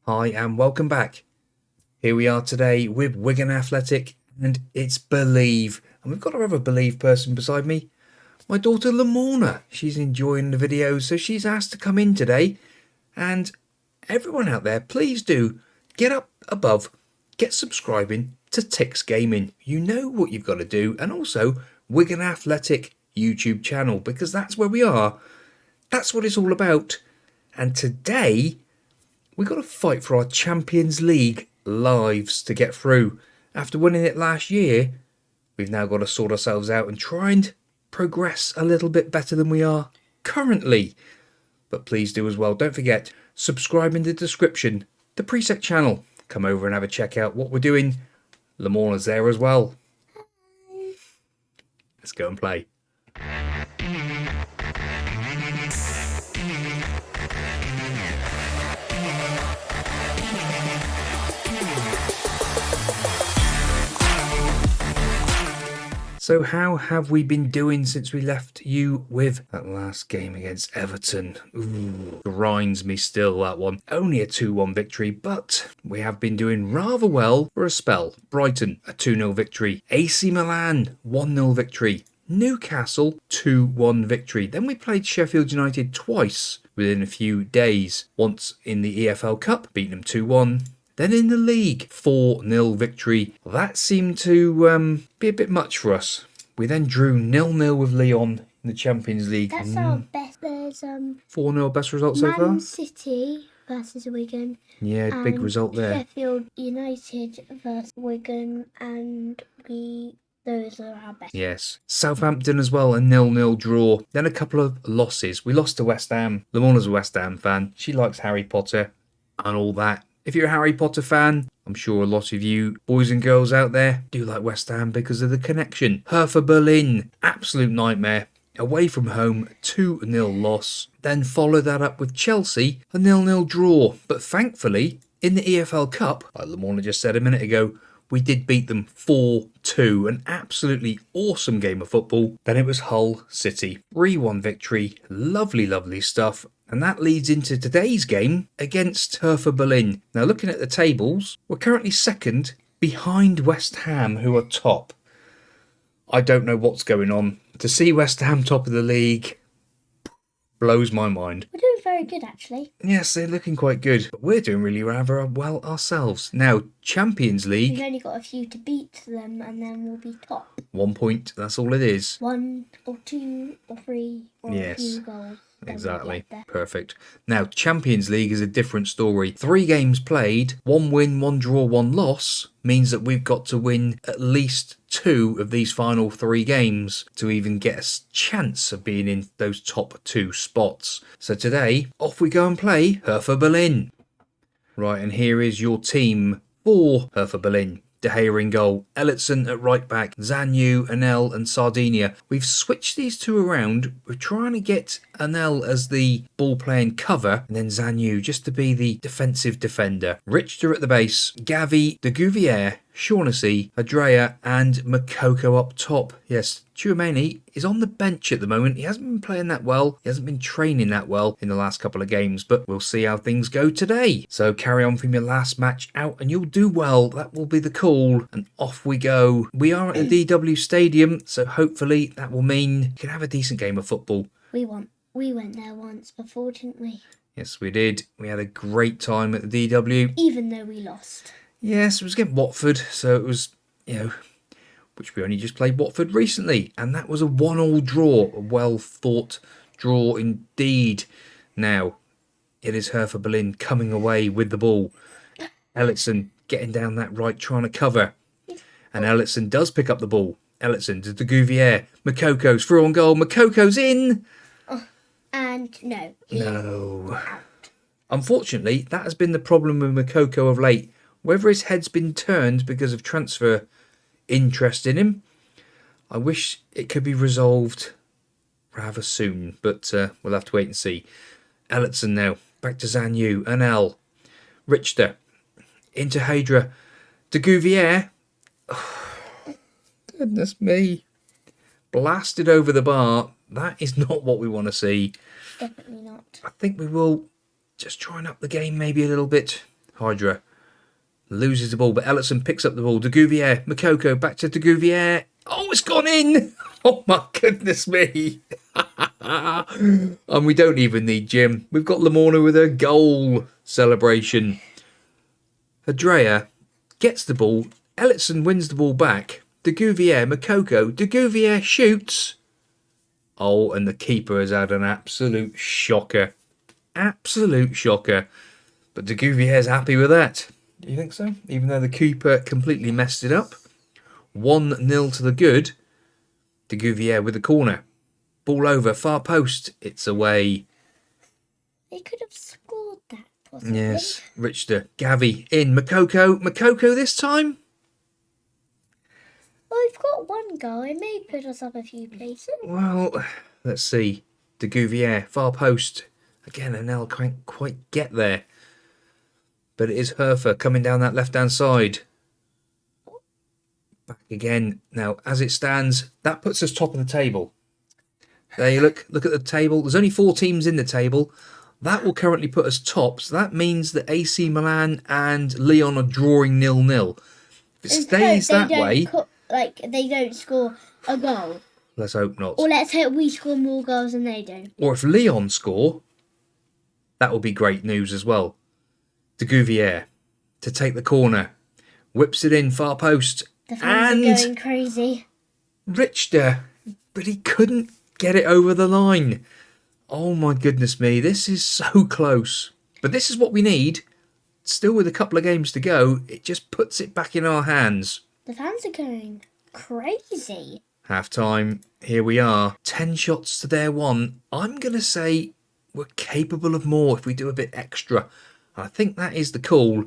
Hi and welcome back. Here we are today with Wigan Athletic and it's Believe. And we've got our other Believe person beside me, my daughter Lamorna. She's enjoying the videos, so she's asked to come in today. And everyone out there, please do get up above, get subscribing to LATICS Gaming. You know what you've got to do. And also Wigan Athletic YouTube channel, because that's where we are. That's what it's all about. And today we've got to fight for our Champions League lives to get through. After winning it last year, we've now got to sort ourselves out and try and progress a little bit better than we are currently. But please do as well. Don't forget, subscribe in the description, the Prisk channel. Come over and have a check out what we're doing. Lamorna's there as well. Let's go and play. So how have we been doing since we left you with that last game against Everton? Ooh, grinds me still, that one. Only a 2-1 victory, but we have been doing rather well for a spell. Brighton, a 2-0 victory. AC Milan, 1-0 victory. Newcastle, 2-1 victory. Then we played Sheffield United twice within a few days. Once in the EFL Cup, beating them 2-1. Then in the league, 4-0 victory. That seemed to be a bit much for us. We then drew 0-0 with Lyon in the Champions League. That's our best. There's 4-0 best result so far? Man City versus Wigan. Yeah, big result there. Sheffield United versus Wigan, and those are our best. Yes. Southampton as well, a 0-0 draw. Then a couple of losses. We lost to West Ham. Lamorna's a West Ham fan. She likes Harry Potter and all that. If you're a Harry Potter fan, I'm sure a lot of you boys and girls out there do like West Ham because of the connection. Hertha Berlin, absolute nightmare. Away from home, 2-0 loss. Then follow that up with Chelsea, a 0-0 draw. But thankfully, in the EFL Cup, like Lamorna just said a minute ago, we did beat them 4-2. An absolutely awesome game of football. Then it was Hull City. 3-1 victory. Lovely, lovely stuff. And that leads into today's game against Hertha Berlin. Now, looking at the tables, we're currently second behind West Ham, who are top. I don't know what's going on. To see West Ham top of the league blows my mind. We're doing very good, actually. Yes, they're looking quite good. But we're doing really rather well ourselves. Now, Champions League. We've only got a few to beat them, and then we'll be top. 1 point, that's all it is. 1 or 2 or 3 or Yes. a few goals. Exactly. Perfect. Now, Champions League is a different story. 3 games played, 1 win, 1 draw, 1 loss, means that we've got to win at least 2 of these final 3 games to even get a chance of being in those top 2 spots. So today, off we go and play Hertha Berlin. Right, and here is your team for Hertha Berlin. De Gea in goal, Ellison at right back, Zanyu, Anel and Sardinia. We've switched these two around. We're trying to get Anel as the ball playing cover and then Zanyu just to be the defensive defender. Richter at the base, Gavi, De Gouvier, Shaughnessy, Adrea and Makoko up top. Yes, Tchouameni is on the bench at the moment. He hasn't been playing that well. He hasn't been training that well in the last couple of games, but we'll see how things go today. So carry on from your last match out and you'll do well. That will be the call. And off we go. We are at the DW Stadium, so hopefully that will mean you can have a decent game of football. We went there once before, didn't we? Yes, we did. We had a great time at the DW. Even though we lost. Yes, it was against Watford, so it was, which we only just played Watford recently, and that was a 1-1 draw, a well-thought draw indeed. Now, it is Hertha Berlin coming away with the ball. Ellison getting down that right, trying to cover, and Ellison does pick up the ball. Ellison to De Gouvier, Makoko's through on goal, Makoko's in! And no. No. Unfortunately, that has been the problem with Makoko of late. Whether his head's been turned because of transfer interest in him, I wish it could be resolved rather soon, but we'll have to wait and see. Ellison now, back to Zanyu, Anel, Richter, into Hydra, De Gouvier. Oh, goodness me. Blasted over the bar. That is not what we want to see. Definitely not. I think we will just try and up the game maybe a little bit. Hydra loses the ball, but Ellison picks up the ball. De Gouvier, Makoko, back to De Gouvier. Oh, it's gone in! Oh my goodness me! And we don't even need Jim. We've got Lamorna with a goal celebration. Hadrea gets the ball. Ellison wins the ball back. De Gouvier, Makoko. De Gouvier shoots. Oh, and the keeper has had an absolute shocker. Absolute shocker. But De Gouvier's happy with that. Do you think so? Even though the keeper completely messed it up. 1-0 to the good. De Gouvier with the corner. Ball over, far post. It's away. They could have scored that, possibly. Yes, Richter. Gavi in. Makoko. Makoko this time? Well, we've got one goal. It may put us up a few places. Well, let's see. De Gouvier, far post. Again, Anel can't quite get there. But it is Herfer coming down that left-hand side. Back again. Now, as it stands, that puts us top of the table. There you look at the table. There's only 4 teams in the table. That will currently put us top. So that means that AC Milan and Lyon are drawing 0-0. If it stays that way... they don't score a goal. Let's hope not. Or let's hope we score more goals than they do. Or if Lyon score, that will be great news as well. De Gouvier to take the corner. Whips it in, far post. The fans are going crazy. Richter, but he couldn't get it over the line. Oh my goodness me, this is so close. But this is what we need. Still with a couple of games to go, it just puts it back in our hands. The fans are going crazy. Half time, here we are. 10 shots to their 1. I'm going to say we're capable of more if we do a bit extra. I think that is the call.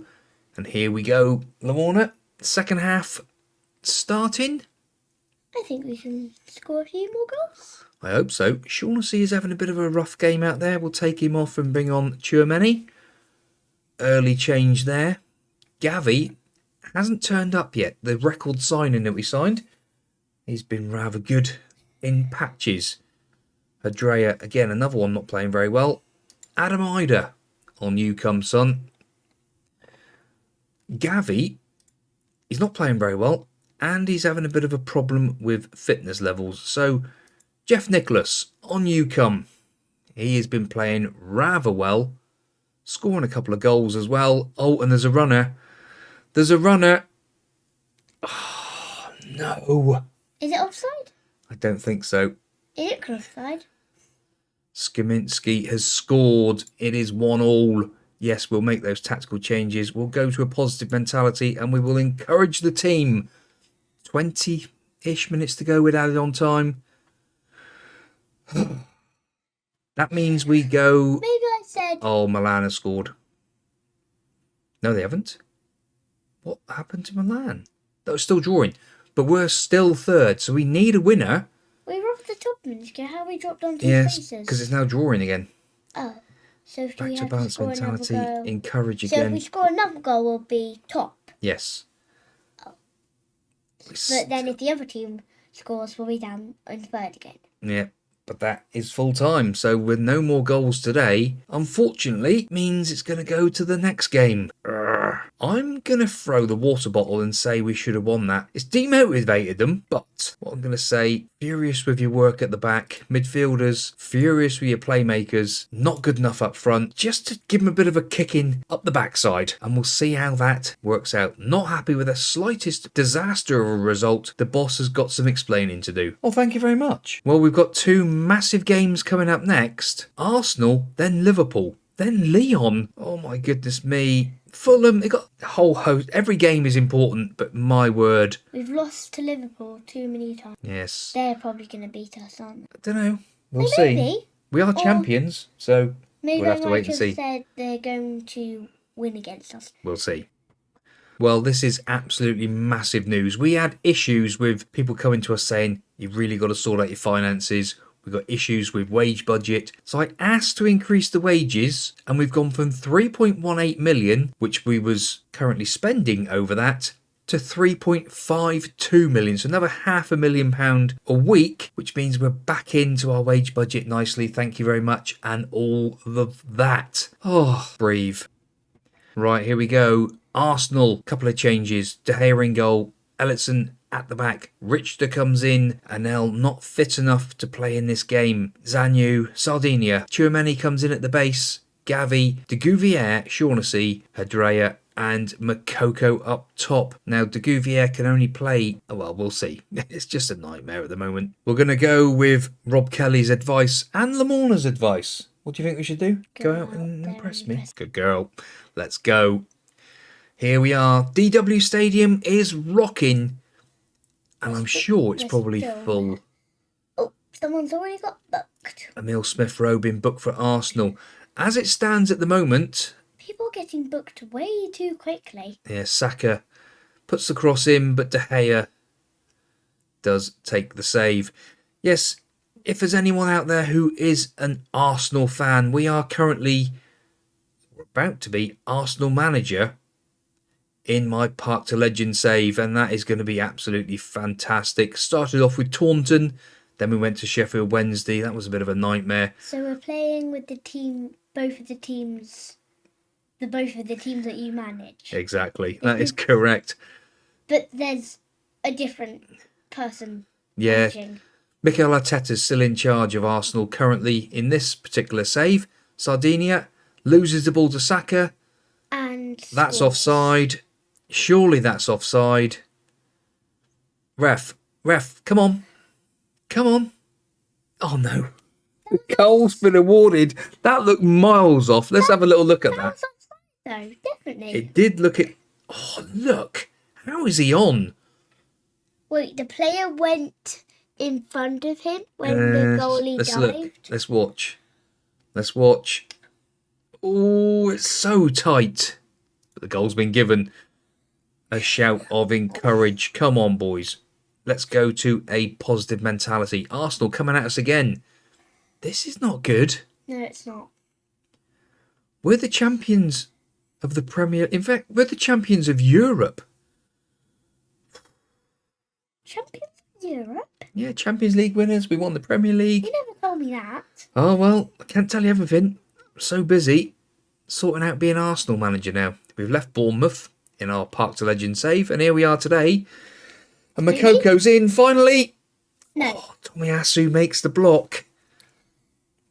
And here we go. Lamorna, second half starting. I think we can score a few more goals. I hope so. Shaughnessy is having a bit of a rough game out there. We'll take him off and bring on Chouameni. Early change there. Gavi hasn't turned up yet. The record signing that we signed, he's been rather good in patches. Hadrea, again, another one not playing very well. Adam Ida, on you come, son. Gavi, he's not playing very well, and he's having a bit of a problem with fitness levels. So, Jeff Nicholas, on you come. He has been playing rather well, scoring a couple of goals as well. Oh, and there's a runner. There's a runner. Oh, no. Is it offside? I don't think so. Is it offside? Skaminski has scored. It is 1-1. Yes, we'll make those tactical changes. We'll go to a positive mentality and we will encourage the team. 20-ish minutes to go with added on time. That means we go... Maybe I said... Oh, Milan has scored. No, they haven't. What happened to Milan? That was still drawing. But we're still third, so we need a winner. We were off the top minutes. How we dropped onto Yes, places? because it's now drawing again. Oh. So if Back we to have to balance score mentality. another goal... Encourage So if again. we score another goal, we'll be top. Yes. Oh. But then if the other team scores, we'll be down in third again. Yeah, but that is full time. So with no more goals today, unfortunately, means it's going to go to the next game. I'm going to throw the water bottle and say we should have won that. It's demotivated them, but what I'm going to say, furious with your work at the back. Midfielders, furious with your playmakers. Not good enough up front. Just to give them a bit of a kicking up the backside. And we'll see how that works out. Not happy with the slightest disaster of a result. The boss has got some explaining to do. Oh, thank you very much. Well, we've got 2 massive games coming up next. Arsenal, then Liverpool. Then Lyon. Oh my goodness me. Fulham, they got a whole host. Every game is important, but my word. We've lost to Liverpool too many times. Yes. They're probably going to beat us, aren't they? I don't know. We'll Maybe. see. We are champions, so Maybe we'll have to I wait might and have see. said they're going to win against us. We'll see. Well, this is absolutely massive news. We had issues with people coming to us saying, you've really got to sort out your finances. We've got issues with wage budget. So I asked to increase the wages, and we've gone from 3.18 million, which we was currently spending over that, to 3.52 million. So another £500,000 a week, which means we're back into our wage budget nicely. Thank you very much. And all of that. Oh, breathe. Right, here we go. Arsenal, couple of changes. De Gea in goal. Ellison at the back. Richter comes in. Anel not fit enough to play in this game. Zanyu, Sardinia. Tchouaméni comes in at the base. Gavi, de Gouvier, Shaughnessy, Hadrea, and Makoko up top. Now, de Gouvier can only play... Oh, well, we'll see. It's just a nightmare at the moment. We're going to go with Rob Kelly's advice and Lamorna's advice. What do you think we should do? Go out and impress me? Good girl. Let's go. Here we are. DW Stadium is rocking. And I'm sure it's probably full. Oh, someone's already got booked. Emile Smith-Rowe been booked for Arsenal. As it stands at the moment... People are getting booked way too quickly. Yeah, Saka puts the cross in, but De Gea does take the save. Yes, if there's anyone out there who is an Arsenal fan, we are currently... We're about to be Arsenal manager in my Park to Legend save, and that is going to be absolutely fantastic. Started off with Taunton, then we went to Sheffield Wednesday. That was a bit of a nightmare. So we're playing with the team, both of the teams that you manage. Exactly, that is correct. But there's a different person Yeah, managing. Mikel Arteta's still in charge of Arsenal currently in this particular save. Sardinia loses the ball to Saka. And That's scores. offside. Surely that's offside. Ref, come on. Come on. Oh no. The goal's been awarded. That looked miles off. Let's have a little look at that. That's offside though, definitely. It did look at... Oh, look. How is he on? Wait, the player went in front of him when the goalie let's dived? look. Let's watch. Oh, it's so tight. But the goal's been given. A shout of encourage. Come on, boys. Let's go to a positive mentality. Arsenal coming at us again. This is not good. No, it's not. We're the champions of the Premier... In fact, we're the champions of Europe. Champions of Europe? Yeah, Champions League winners. We won the Premier League. You never told me that. Oh, well, I can't tell you everything. I'm so busy sorting out being Arsenal manager now. We've left Bournemouth in our Park to Legend save, and here we are today. And Makoko's in, finally. No. Oh, Tomiyasu makes the block.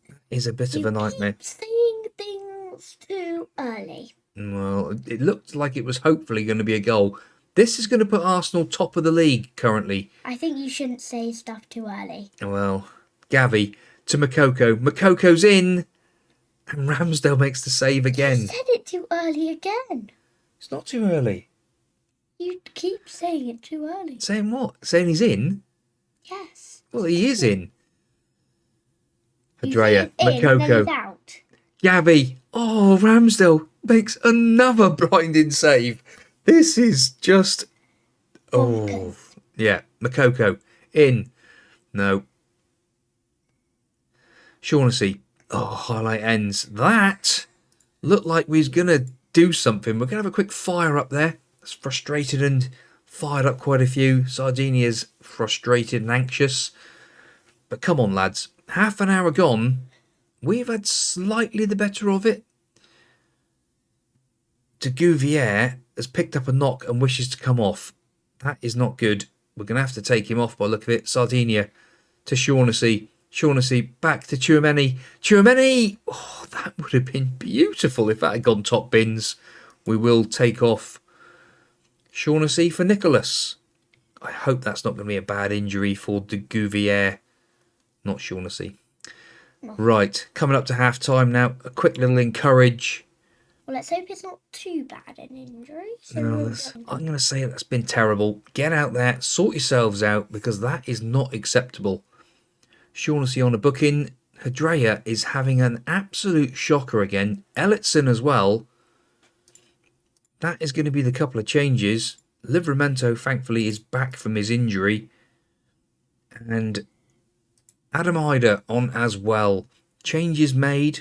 That is a bit of a nightmare. Keep saying things too early. Well, it looked like it was hopefully going to be a goal. This is going to put Arsenal top of the league currently. I think you shouldn't say stuff too early. Well, Gavi to Makoko. Makoko's in. And Ramsdale makes the save again. You said it too early again. It's not too early. You keep saying it too early. Saying what? Saying he's in? Yes. Well, he is in. You Hadrea, said in, and then Makoko, he's out. Gavi. Oh, Ramsdale makes another blinding save. This is just... Oh, Bonkers. yeah. Makoko, in. No. Shaughnessy. Oh, highlight ends. That looked like we was going to do something. We're going to have a quick fire up there. That's frustrated and fired up quite a few. Sardinia's frustrated and anxious. But come on, lads. Half an hour gone. We've had slightly the better of it. De Gouvier has picked up a knock and wishes to come off. That is not good. We're going to have to take him off by the look of it. Sardinia to Shaughnessy. Shaughnessy back to Tchouaméni. Tchouaméni! Oh, that would have been beautiful if that had gone top bins. We will take off Shaughnessy for Nicholas. I hope that's not going to be a bad injury for de Gouvier. Not Shaughnessy. Right, coming up to half time now. A quick little encourage. Well, let's hope it's not too bad an injury. So No, I'm going to say that's been terrible. Get out there, sort yourselves out, because that is not acceptable. Shaughnessy on a booking. Hadrea is having an absolute shocker again. Ellison as well. That is going to be the couple of changes. Livramento, thankfully, is back from his injury. And Adam Ida on as well. Changes made.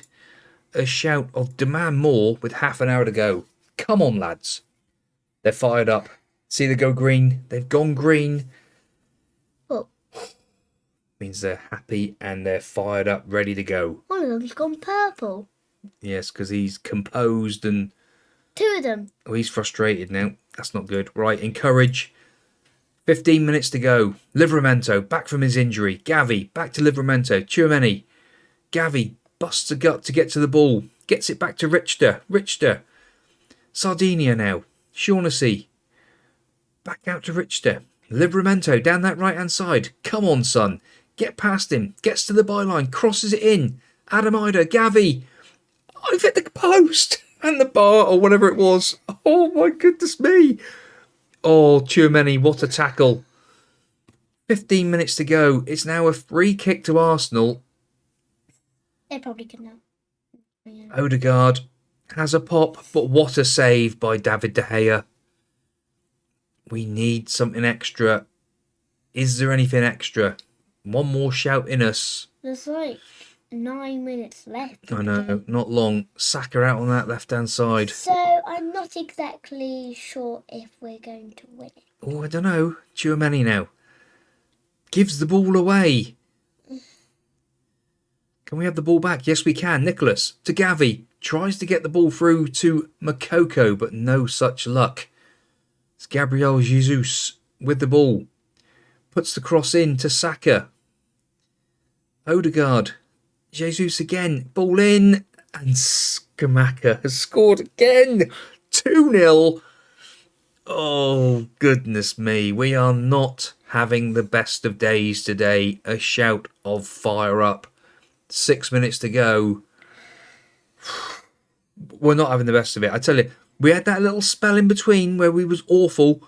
A shout of demand more with half an hour to go. Come on, lads. They're fired up. See they go green. They've gone green. Oh, Means they're happy and they're fired up, ready to go. one of them's gone purple. Yes, because he's composed and 2 of them. Oh, he's frustrated now. That's not good. Right, encourage. 15 minutes to go. Livramento back from his injury. Gavi back to Livramento. Tchouaméni. Gavi busts a gut to get to the ball. Gets it back to Richter. Richter. Sardinia now. Shaughnessy. Back out to Richter. Livramento down that right-hand side. Come on, son. Get past him. Gets to the byline. Crosses it in. Adam Ida. Gavi. I've hit the post and the bar or whatever it was. Oh, my goodness me. Oh, Tchouaméni, what a tackle. 15 minutes to go. It's now a free kick to Arsenal. They probably could now. Yeah. Odegaard has a pop, but what a save by David De Gea. We need something extra. Is there anything extra? One more shout in us. There's like 9 minutes left. I know, not long. Saka out on that left-hand side. So I'm not exactly sure if we're going to win it. Oh, I don't know. Tchouaméni now. Gives the ball away. Can we have the ball back? Yes, we can. Nicholas to Gavi. Tries to get the ball through to Makoko, but no such luck. It's Gabriel Jesus with the ball. Puts the cross in to Saka. Odegaard. Jesus again. Ball in. And Skamaka has scored again. 2-0. Oh, goodness me. We are not having the best of days today. A shout of fire up. 6 minutes to go. We're not having the best of it. I tell you, we had that little spell in between where we was awful.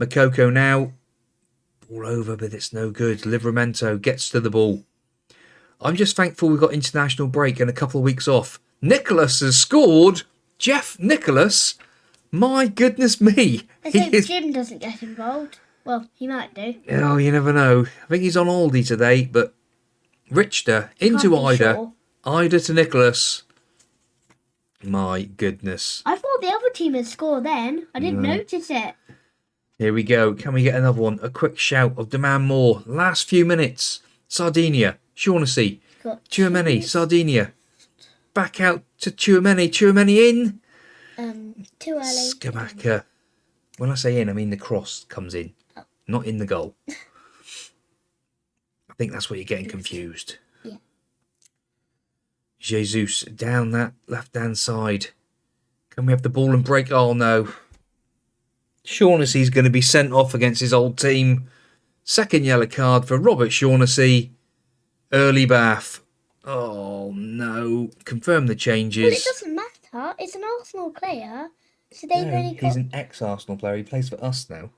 Makoko now. Ball over, but it's no good. Livramento gets to the ball. I'm just thankful we've got international break and a couple of weeks off. Nicholas has scored. Jeff Nicholas. My goodness me. Let's hope Jim doesn't get involved. Well, he might do. Oh, you never know. I think he's on holiday today, but Richter into Ida. Sure. Ida to Nicholas. My goodness. I thought the other team had scored then. I didn't notice it. Here we go. Can we get another one? A quick shout of demand more. Last few minutes. Sardinia. Shaughnessy. Tchouaméni. Sardinia. Back out to Tchouaméni. Tchouaméni in. Too early. Skamaka. When I say in, I mean the cross comes in. Oh. Not in the goal. I think that's where you're getting confused. Yeah. Jesus down that left-hand side. Can we have the ball and break? Oh, no. Shaughnessy's going to be sent off against his old team. Second yellow card for Robert Shaughnessy. Early bath. Oh, no. Confirm the changes. Well, it doesn't matter. It's an Arsenal player. So they've only got... He's an ex-Arsenal player. He plays for us now.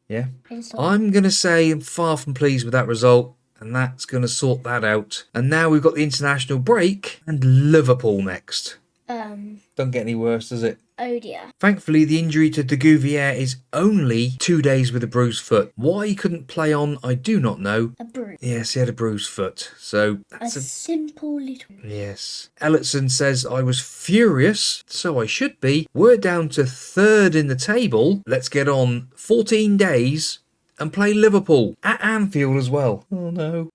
Yeah. So... I'm going to say I'm far from pleased with that result. And that's going to sort that out. And now we've got the international break. And Liverpool next. Don't get any worse, does it? Oh dear. Thankfully, the injury to de Gouvier is only 2 days with a bruised foot. Why he couldn't play on, I do not know. A bruise. Yes, he had a bruised foot. So that's a simple little... Yes. Ellison says, I was furious, so I should be. We're down to third in the table. Let's get on 14 days and play Liverpool at Anfield as well. Oh no.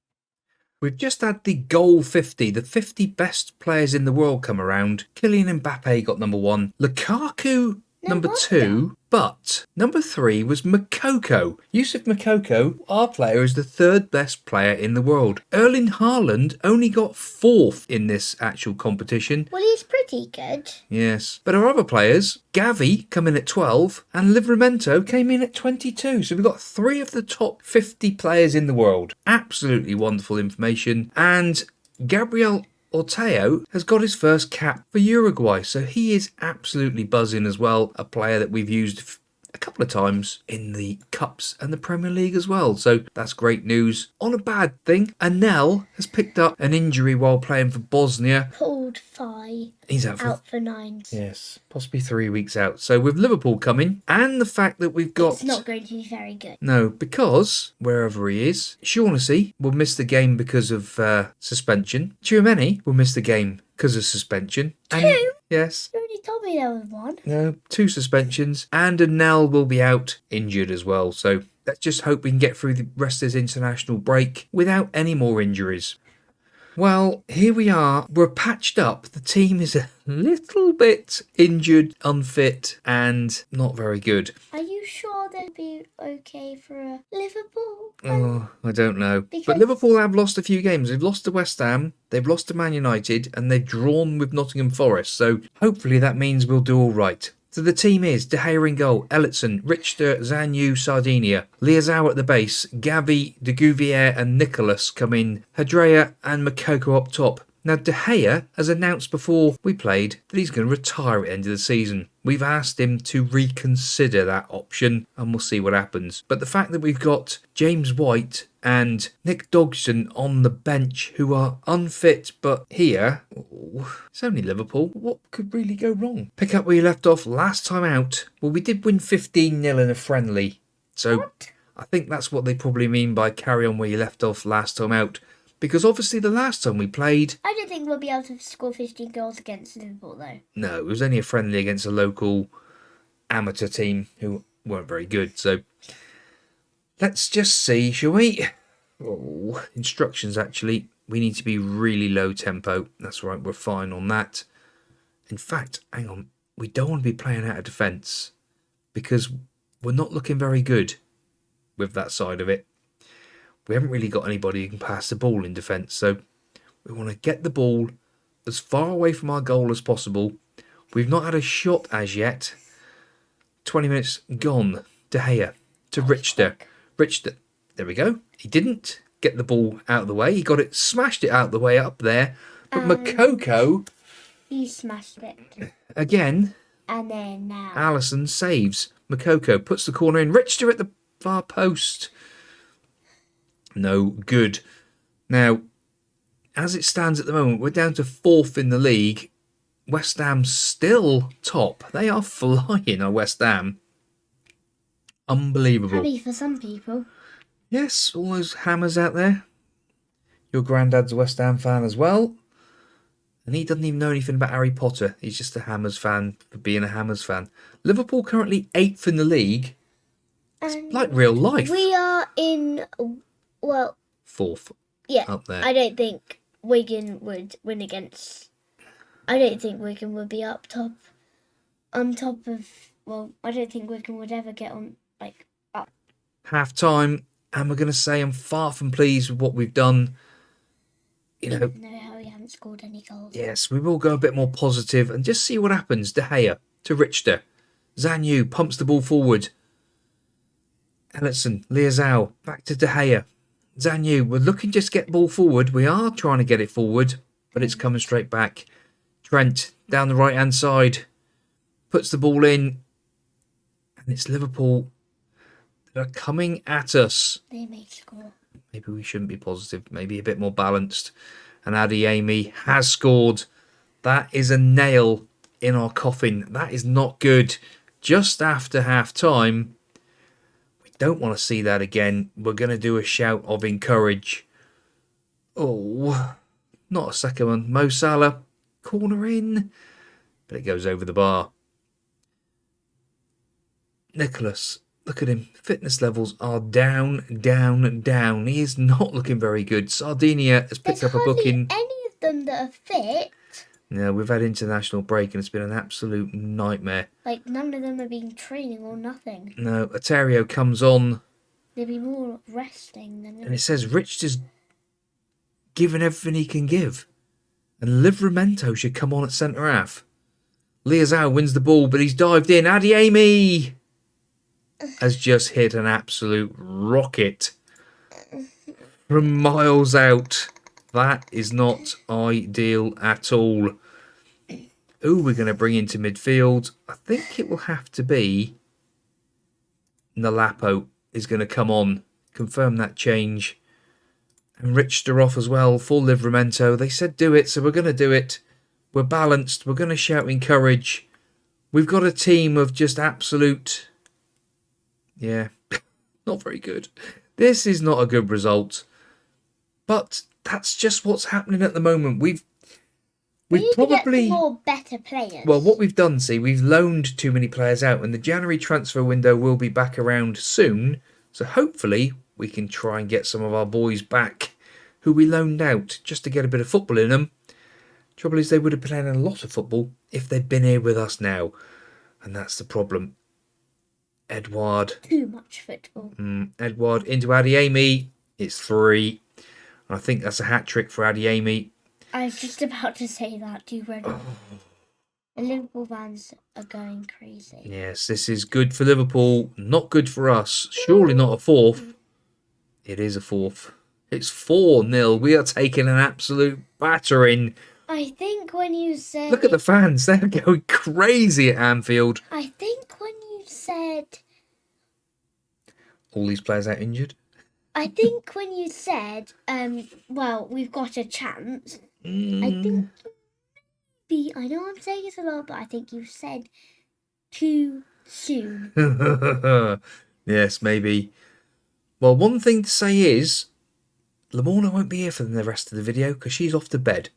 We've just had the goal 50, the 50 best players in the world come around. Kylian Mbappe got number 1. Lukaku number 2. But number 3 was Makoko. Yusuf Makoko, our player, is the 3rd best player in the world. Erling Haaland only got 4th in this actual competition. Well, he's pretty good. Yes. But our other players, Gavi come in at 12 and Livramento came in at 22. So we've got 3 of the top 50 players in the world. Absolutely wonderful information. And Gabriel Orteo has got his first cap for Uruguay, so he is absolutely buzzing as well. A player that we've used a couple of times in the Cups and the Premier League as well, so that's great news. On a bad thing, Anel has picked up an injury while playing for Bosnia. Pulled thigh. He's out for 9. Yes, possibly 3 weeks out. So with Liverpool coming, and the fact that we've got... It's not going to be very good. No, because, wherever he is, Shaughnessy will miss the game because of suspension. Tchouaméni will miss the game because of suspension. And, 2? Yes. You already told me there was 1. No, 2 suspensions. And Anel will be out injured as well. So let's just hope we can get through the rest of this international break without any more injuries. Well, here we are. We're patched up. The team is a little bit injured, unfit, and not very good. Are you sure they'd be okay for Liverpool? Oh, I don't know. But Because- Liverpool have lost a few games. They've lost to West Ham, they've lost to Man United, and they've drawn with Nottingham Forest. So hopefully that means we'll do all right. So the team is De Gea in goal, Ellison, Richter, Zanyu, Sardinia, Liazao at the base, Gavi, De Gouvier and Nicholas come in, Hadrea and Makoko up top. Now De Gea has announced before we played that he's going to retire at the end of the season. We've asked him to reconsider that option and we'll see what happens. But the fact that we've got James White and Nick Dodgson on the bench who are unfit, but here, it's only Liverpool. What could really go wrong? Pick up where you left off last time out. Well, we did win 15-0 in a friendly. So What? I think that's what they probably mean by carry on where you left off last time out. Because obviously the last time we played... I don't think we'll be able to score 15 goals against Liverpool, though. No, it was only a friendly against a local amateur team who weren't very good. So let's just see, shall we? Oh, instructions, actually. We need to be really low tempo. That's right, we're fine on that. In fact, hang on. We don't want to be playing out of defence because we're not looking very good with that side of it. We haven't really got anybody who can pass the ball in defence, so we want to get the ball as far away from our goal as possible. We've not had a shot as yet. 20 minutes gone. De Gea to Richter. Richter, there we go. He didn't get the ball out of the way. He got it, smashed it out of the way up there. But Makoko, He smashed it. again, And then now. Alisson saves. Makoko puts the corner in. Richter at the far post. No good. Now, as it stands at the moment, we're down to 4th in the league. West Ham still top. They are flying, our West Ham. Unbelievable. Happy for some people. Yes, all those Hammers out there. Your granddad's a West Ham fan as well. And he doesn't even know anything about Harry Potter. He's just a Hammers fan for being a Hammers fan. Liverpool currently 8th in the league. And Like real life. we are in, well, 4th yeah. up there. I don't think Wigan would win against. I don't think Wigan would be up top. On top of. Well, I don't think Wigan would ever get on, like, up. Half time. And we're going to say I'm far from pleased with what we've done. You know, No, how we haven't scored any goals. yes, we will go a bit more positive and just see what happens. De Gea to Richter. Zanyu pumps the ball forward. Ellison, Liazao, back to De Gea. Zanyu, we're looking just to get ball forward. We are trying to get it forward, but it's coming straight back. Trent, down the right-hand side, puts the ball in. And it's Liverpool that are coming at us. They may score. Maybe we shouldn't be positive. Maybe a bit more balanced. And Adeyemi has scored. That is a nail in our coffin. That is not good. Just after half-time. We don't want to see that again. We're going to do a shout of encourage. Oh, not a second one. Mo Salah, corner in. But it goes over the bar. Nicholas, look at him. Fitness levels are down, down, down. He is not looking very good. Sardinia has picked There's up a hardly booking. any of them that are fit. No, we've had international break and it's been an absolute nightmare. Like, none of them have been training or nothing. No, Aterio comes on They'd be more resting than... and it says Rich is giving everything he can give. And Livramento should come on at centre-half. Liazao wins the ball, but he's dived in. Adeyemi has just hit an absolute rocket from miles out. That is not ideal at all. Who we're going to bring into midfield? I think it will have to be Nalapo is going to come on. Confirm that change. And Richter off as well for Livramento. They said do it, so we're going to do it. We're balanced. We're going to shout encourage. We've got a team of just absolute... Yeah, not very good. This is not a good result. But that's just what's happening at the moment. We've need probably... to get more better players. Well, what we've done, see, we've loaned too many players out, and the January transfer window will be back around soon. So hopefully we can try and get some of our boys back who we loaned out just to get a bit of football in them. Trouble is they would have been playing a lot of football if they'd been here with us now. And that's the problem. Edward. Too much football. Edward into Adiemi. It's 3. I think that's a hat-trick for Adiemi. I was just about to say that. You ready? The Liverpool fans are going crazy. Yes, this is good for Liverpool. Not good for us. Surely not a 4th. It is a 4th. It's 4-0. We are taking an absolute battering. I think when you said... Look at the fans. They're going crazy at Anfield. I think when you said... All these players out injured? I think when you said, well, we've got a chance, I think maybe, I know I'm saying it a lot, but I think you said too soon. Yes, maybe. Well, one thing to say is, Lamorna won't be here for the rest of the video because she's off to bed.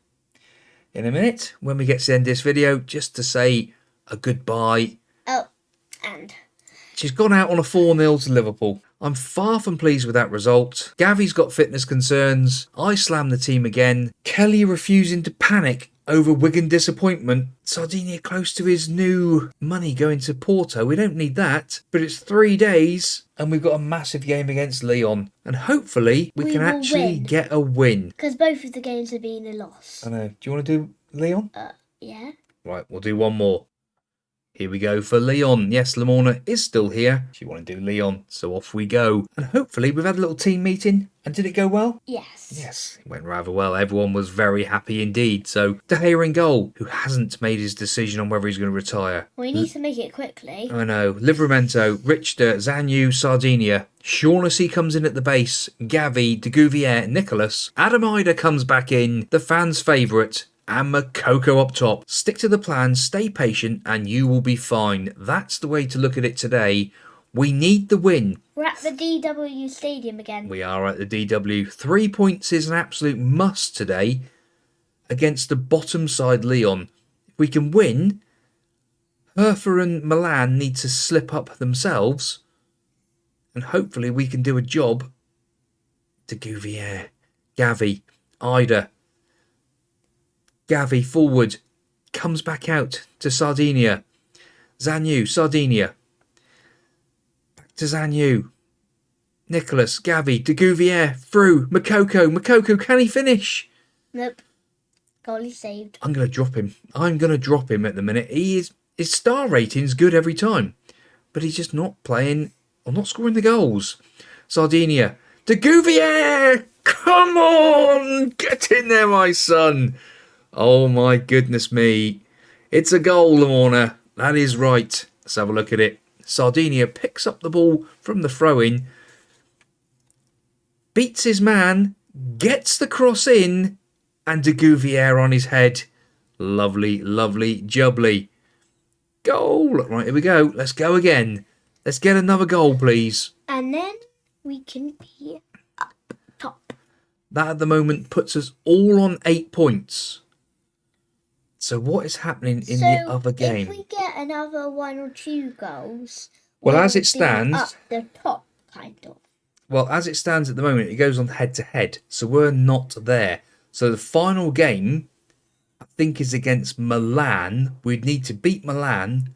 In a minute, when we get to the end of this video, just to say a goodbye. Oh, and... She's gone out on a 4-0 to Liverpool. I'm far from pleased with that result. Gavi's got fitness concerns. I slammed the team again. Kelly refusing to panic over Wigan disappointment. Sardinia close to his new money going to Porto. We don't need that. But it's 3 days and we've got a massive game against Lyon. And hopefully we can actually get a win. Because both of the games have been a loss. I know. Do you want to do Lyon? Yeah. Right, we'll do one more. Here we go for Lyon. Yes, Lamorna is still here. She want to do Lyon, so off we go. And hopefully we've had a little team meeting. And did it go well? Yes. Yes, it went rather well. Everyone was very happy indeed. So, De Gea in goal, who hasn't made his decision on whether he's going to retire. We need to make it quickly. I know. Livramento, Richter, Zanyu, Sardinia. Shaughnessy comes in at the base. Gavi, De Gouvier, Nicholas. Adam Ida comes back in. The fans' favourite. And Makoko up top. Stick to the plan, stay patient, and you will be fine. That's the way to look at it today. We need the win. We're at the DW Stadium again. We are at the DW. 3 points is an absolute must today against the bottom side Lyon. If we can win, Hertha and Milan need to slip up themselves, and hopefully we can do a job. De Gouvier, Gavi, Ida. Gavi forward, comes back out to Sardinia. Zanyu, Sardinia. Back to Zanyu. Nicholas, Gavi, De Gouvier, through. Makoko, Makoko, can he finish? Nope. Goalie saved. I'm going to drop him. I'm going to drop him at the minute. His star rating's good every time, but he's just not playing or not scoring the goals. Sardinia, De Gouvier, come on, get in there, my son. Oh my goodness me. It's a goal, Lamorna. That is right. Let's have a look at it. Sardinia picks up the ball from the throw-in. Beats his man. Gets the cross in. And De Gouvier on his head. Lovely, lovely, jubbly. Goal. Right, here we go. Let's go again. Let's get another goal, please. And then we can be up top. That at the moment puts us all on 8 points. So what is happening in the other game? If we get another 1 or 2 goals, well, as it stands, up the top, kind of. Well, as it stands at the moment, it goes on head to head, so we're not there. So the final game, I think, is against Milan. We'd need to beat Milan,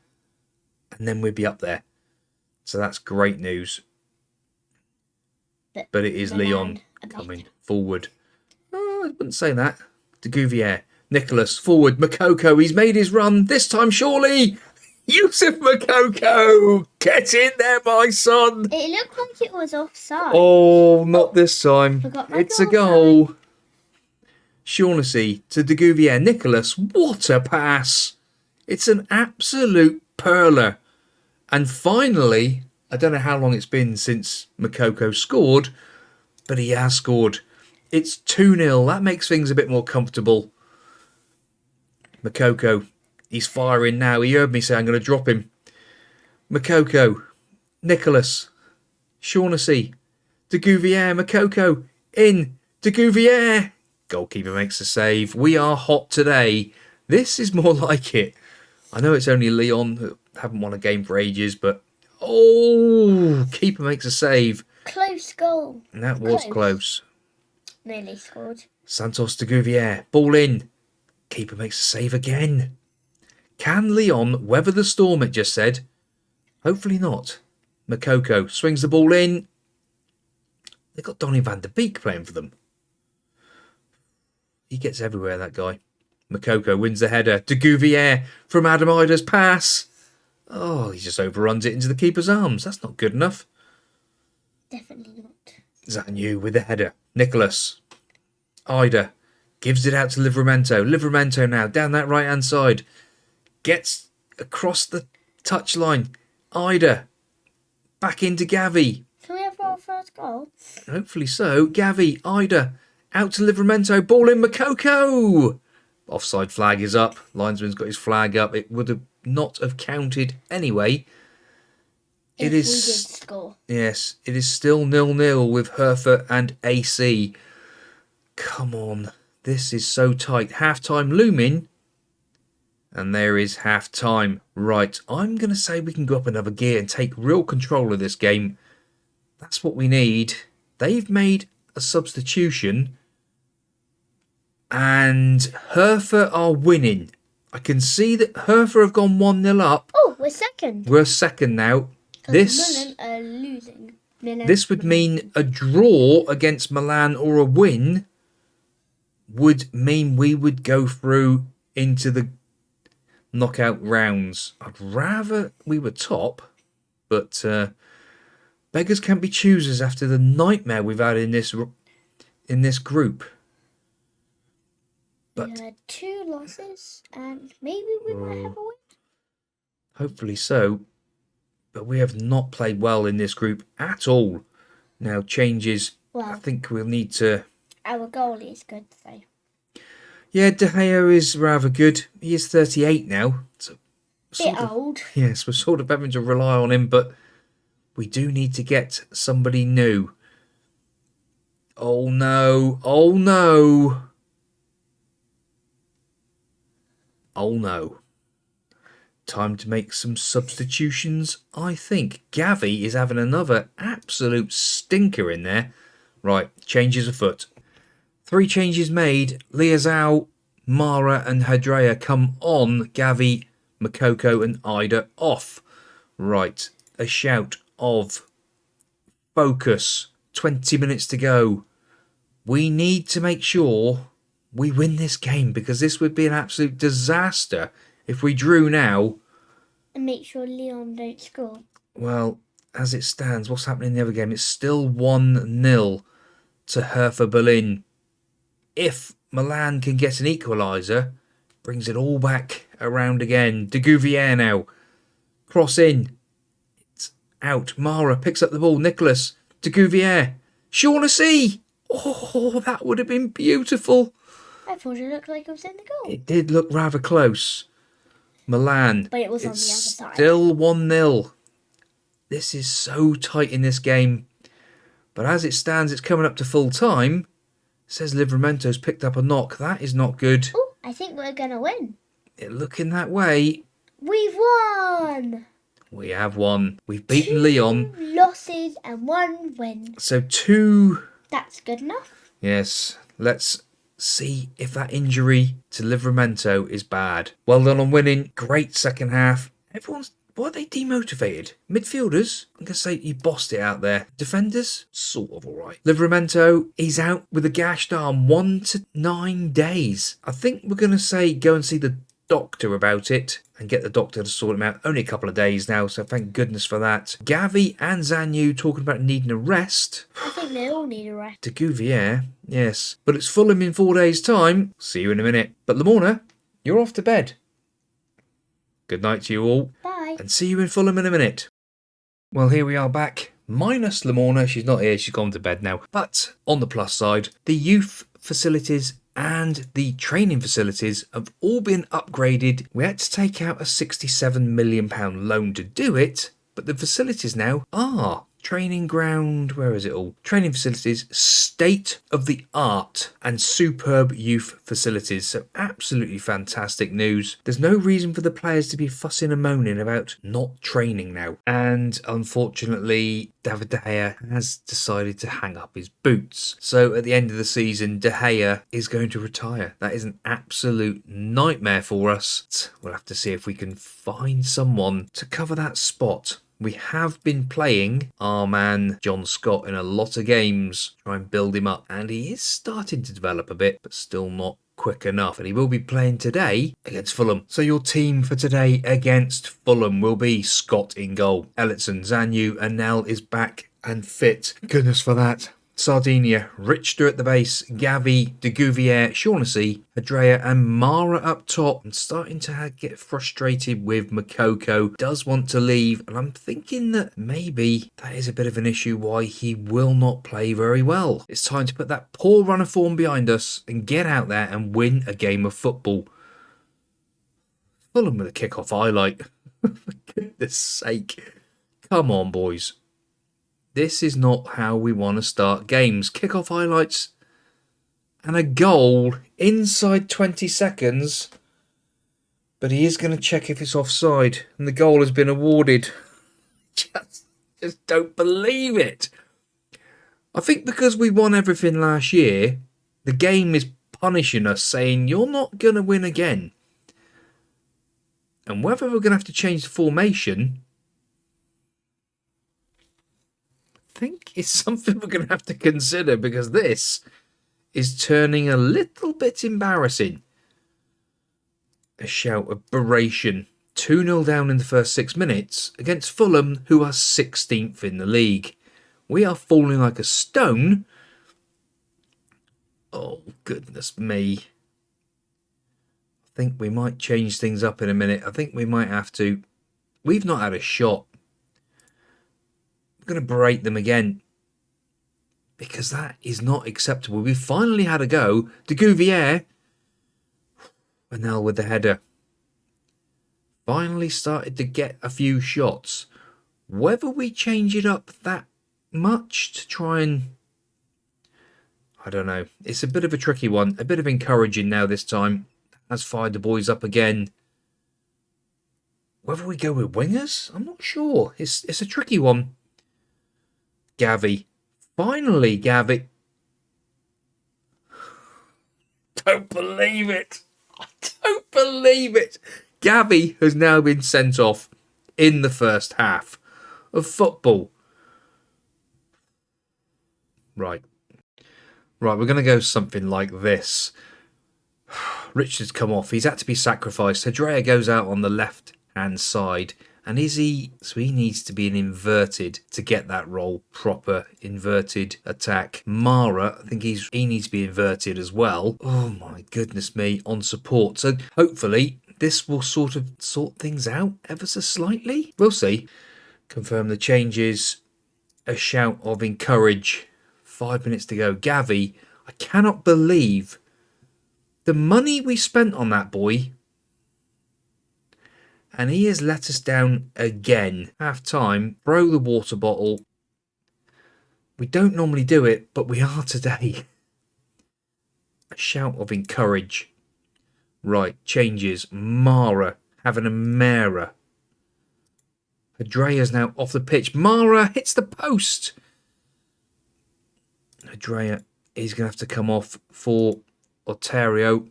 and then we'd be up there. So that's great news. But it is Lyon coming forward. Oh, I wouldn't say that. De Gouvier. Nicholas, forward, Makoko, he's made his run, this time surely! Yusuf Makoko! Get in there, my son! It looked like it was offside. Oh, not this time. It's a goal. Shaughnessy to De Gouvier. Nicholas, what a pass! It's an absolute perler. And finally, I don't know how long it's been since Makoko scored, but he has scored. It's 2-0. That makes things a bit more comfortable. Makoko, he's firing now. He heard me say I'm going to drop him. Makoko, Nicholas, Shaughnessy, De Gouvier, Makoko, in, De Gouvier. Goalkeeper makes a save. We are hot today. This is more like it. I know it's only Lyon who haven't won a game for ages, but oh, keeper makes a save. Close goal. And that was close. nearly scored. Santos de Gouvier. Ball in. Keeper makes a save again. Can Leon weather the storm, it just said? Hopefully not. Makoko swings the ball in. They've got Donny van der Beek playing for them. He gets everywhere, that guy. Makoko wins the header. De Gouvier from Adam Ida's pass. Oh, he just overruns it into the keeper's arms. That's not good enough. Definitely not. Zanyu with the header. Nicholas. Ida gives it out to Livramento. Livramento now down that right-hand side. Gets across the touchline. Ida. Back into Gavi. Can we have our first goal? Hopefully so. Gavi. Ida. Out to Livramento. Ball in. Makoko. Offside flag is up. Linesman's got his flag up. It would have not have counted anyway. If we did score. Yes, it is still 0-0 with Hertha and AC. Come on. This is so tight. Half-time looming. And there is half-time. Right, I'm going to say we can go up another gear and take real control of this game. That's what we need. They've made a substitution. And Hertha are winning. I can see that Hertha have gone 1-0 up. Oh, we're second. We're second now. Milan are losing. This would mean a draw against Milan or a win would mean we would go through into the knockout rounds. I'd rather we were top, but beggars can't be choosers after the nightmare we've had in this group. But we had 2 losses, and maybe we might have a win. Hopefully so. But we have not played well in this group at all. Now, changes. Well, I think we'll need to... Our goalie is good, though. Yeah, De Gea is rather good. He is 38 now. So Bit old. Yes, we're sort of having to rely on him, but we do need to get somebody new. Oh, no. Oh, no. Oh, no. Time to make some substitutions, I think. Gavi is having another absolute stinker in there. Right, changes afoot. 3 changes made. Liazao, Mara and Hadrea come on. Gavi, Makoko and Ida off. Right, a shout of focus. 20 minutes to go. We need to make sure we win this game because this would be an absolute disaster if we drew now. And make sure Leon don't score. Well, as it stands, what's happening in the other game? It's still 1-0 to Hertha Berlin. If Milan can get an equaliser, brings it all back around again. De Gouvier now. Cross in. It's out. Mara picks up the ball. Nicholas. De Gouvier. Shaughnessy. Oh, that would have been beautiful. I thought it looked like it was in the goal. It did look rather close. Milan. But it was on the other side. Still 1-0. This is so tight in this game. But as it stands, it's coming up to full time. It says Livramento's picked up a knock. That is not good. Oh, I think we're going to win. It looking that way. We've won. We have won. We've beaten Leon. 2 losses and 1 win. So 2. That's good enough. Yes. Let's see if that injury to Livramento is bad. Well done on winning. Great second half. Why are they demotivated? Midfielders? I'm going to say you bossed it out there. Defenders? Sort of alright. Livramento, he's out with a gashed arm 1 to 9 days. I think we're going to say go and see the doctor about it and get the doctor to sort him out. Only a couple of days now, so thank goodness for that. Gavi and Zanyu talking about needing a rest. I think they all need a rest. De Gouvier, yes. But it's Fulham in 4 days' time. See you in a minute. But Lamorna, you're off to bed. Good night to you all. Bye. And see you in Fulham in a minute. Well, here we are back. Minus Lamorna. She's not here. She's gone to bed now. But on the plus side, the youth facilities and the training facilities have all been upgraded. We had to take out a £67 million loan to do it, but the facilities now are training ground, where is it all? Training facilities, state of the art and superb youth facilities. So absolutely fantastic news. There's no reason for the players to be fussing and moaning about not training now. And unfortunately, David De Gea has decided to hang up his boots. So at the end of the season, De Gea is going to retire. That is an absolute nightmare for us. We'll have to see if we can find someone to cover that spot. We have been playing our man John Scott in a lot of games, try and build him up, and he is starting to develop a bit, but still not quick enough. And he will be playing today against Fulham. So your team for today against Fulham will be Scott in goal. Ellison, Zanyu, Anel is back and fit. Goodness for that. Sardinia, Richter at the base, Gavi, De Gouvier, Shaughnessy, Adrea and Mara up top. I'm starting to get frustrated with Makoko. Does want to leave, and I'm thinking that maybe that is a bit of an issue why he will not play very well. It's time to put that poor run of form behind us and get out there and win a game of football. Fulham with a kick-off highlight. For goodness sake. Come on, boys. This is not how we want to start games. Kick-off highlights and a goal inside 20 seconds. But he is going to check if it's offside. And the goal has been awarded. Just don't believe it. I think because we won everything last year, the game is punishing us, saying you're not going to win again. And whether we're going to have to change the formation, I think it's something we're going to have to consider, because this is turning a little bit embarrassing. A shout of beration. 2-0 down in the first 6 minutes against Fulham, who are 16th in the league. We are falling like a stone. Oh, goodness me. I think we might change things up in a minute. I think we might have to. We've not had a shot. Going to berate them again, because that is not acceptable. We finally had a go. De Gouvier, and now with the header, finally started to get a few shots. Whether we change it up that much to try and, I don't know. It's a bit of a tricky one. A bit of encouraging now this time. Has fired the boys up again. Whether we go with wingers, I'm not sure. It's a tricky one. Gavi. Finally, Gavi. Don't believe it. I don't believe it. Gavi has now been sent off in the first half of football. Right, we're going to go something like this. Richard's come off. He's had to be sacrificed. Adrea goes out on the left-hand side. And is he... So he needs to be an inverted to get that role. Proper inverted attack. Mara, I think he needs to be inverted as well. Oh my goodness me. On support. So hopefully this will sort things out ever so slightly. We'll see. Confirm the changes. A shout of encourage. 5 minutes to go. Gavi, I cannot believe the money we spent on that boy. And he has let us down again. Half time, throw the water bottle. We don't normally do it, but we are today. A shout of encourage. Right, changes. Mara having a mare. Adrea's now off the pitch. Mara hits the post. Adrea is going to have to come off for Ontario.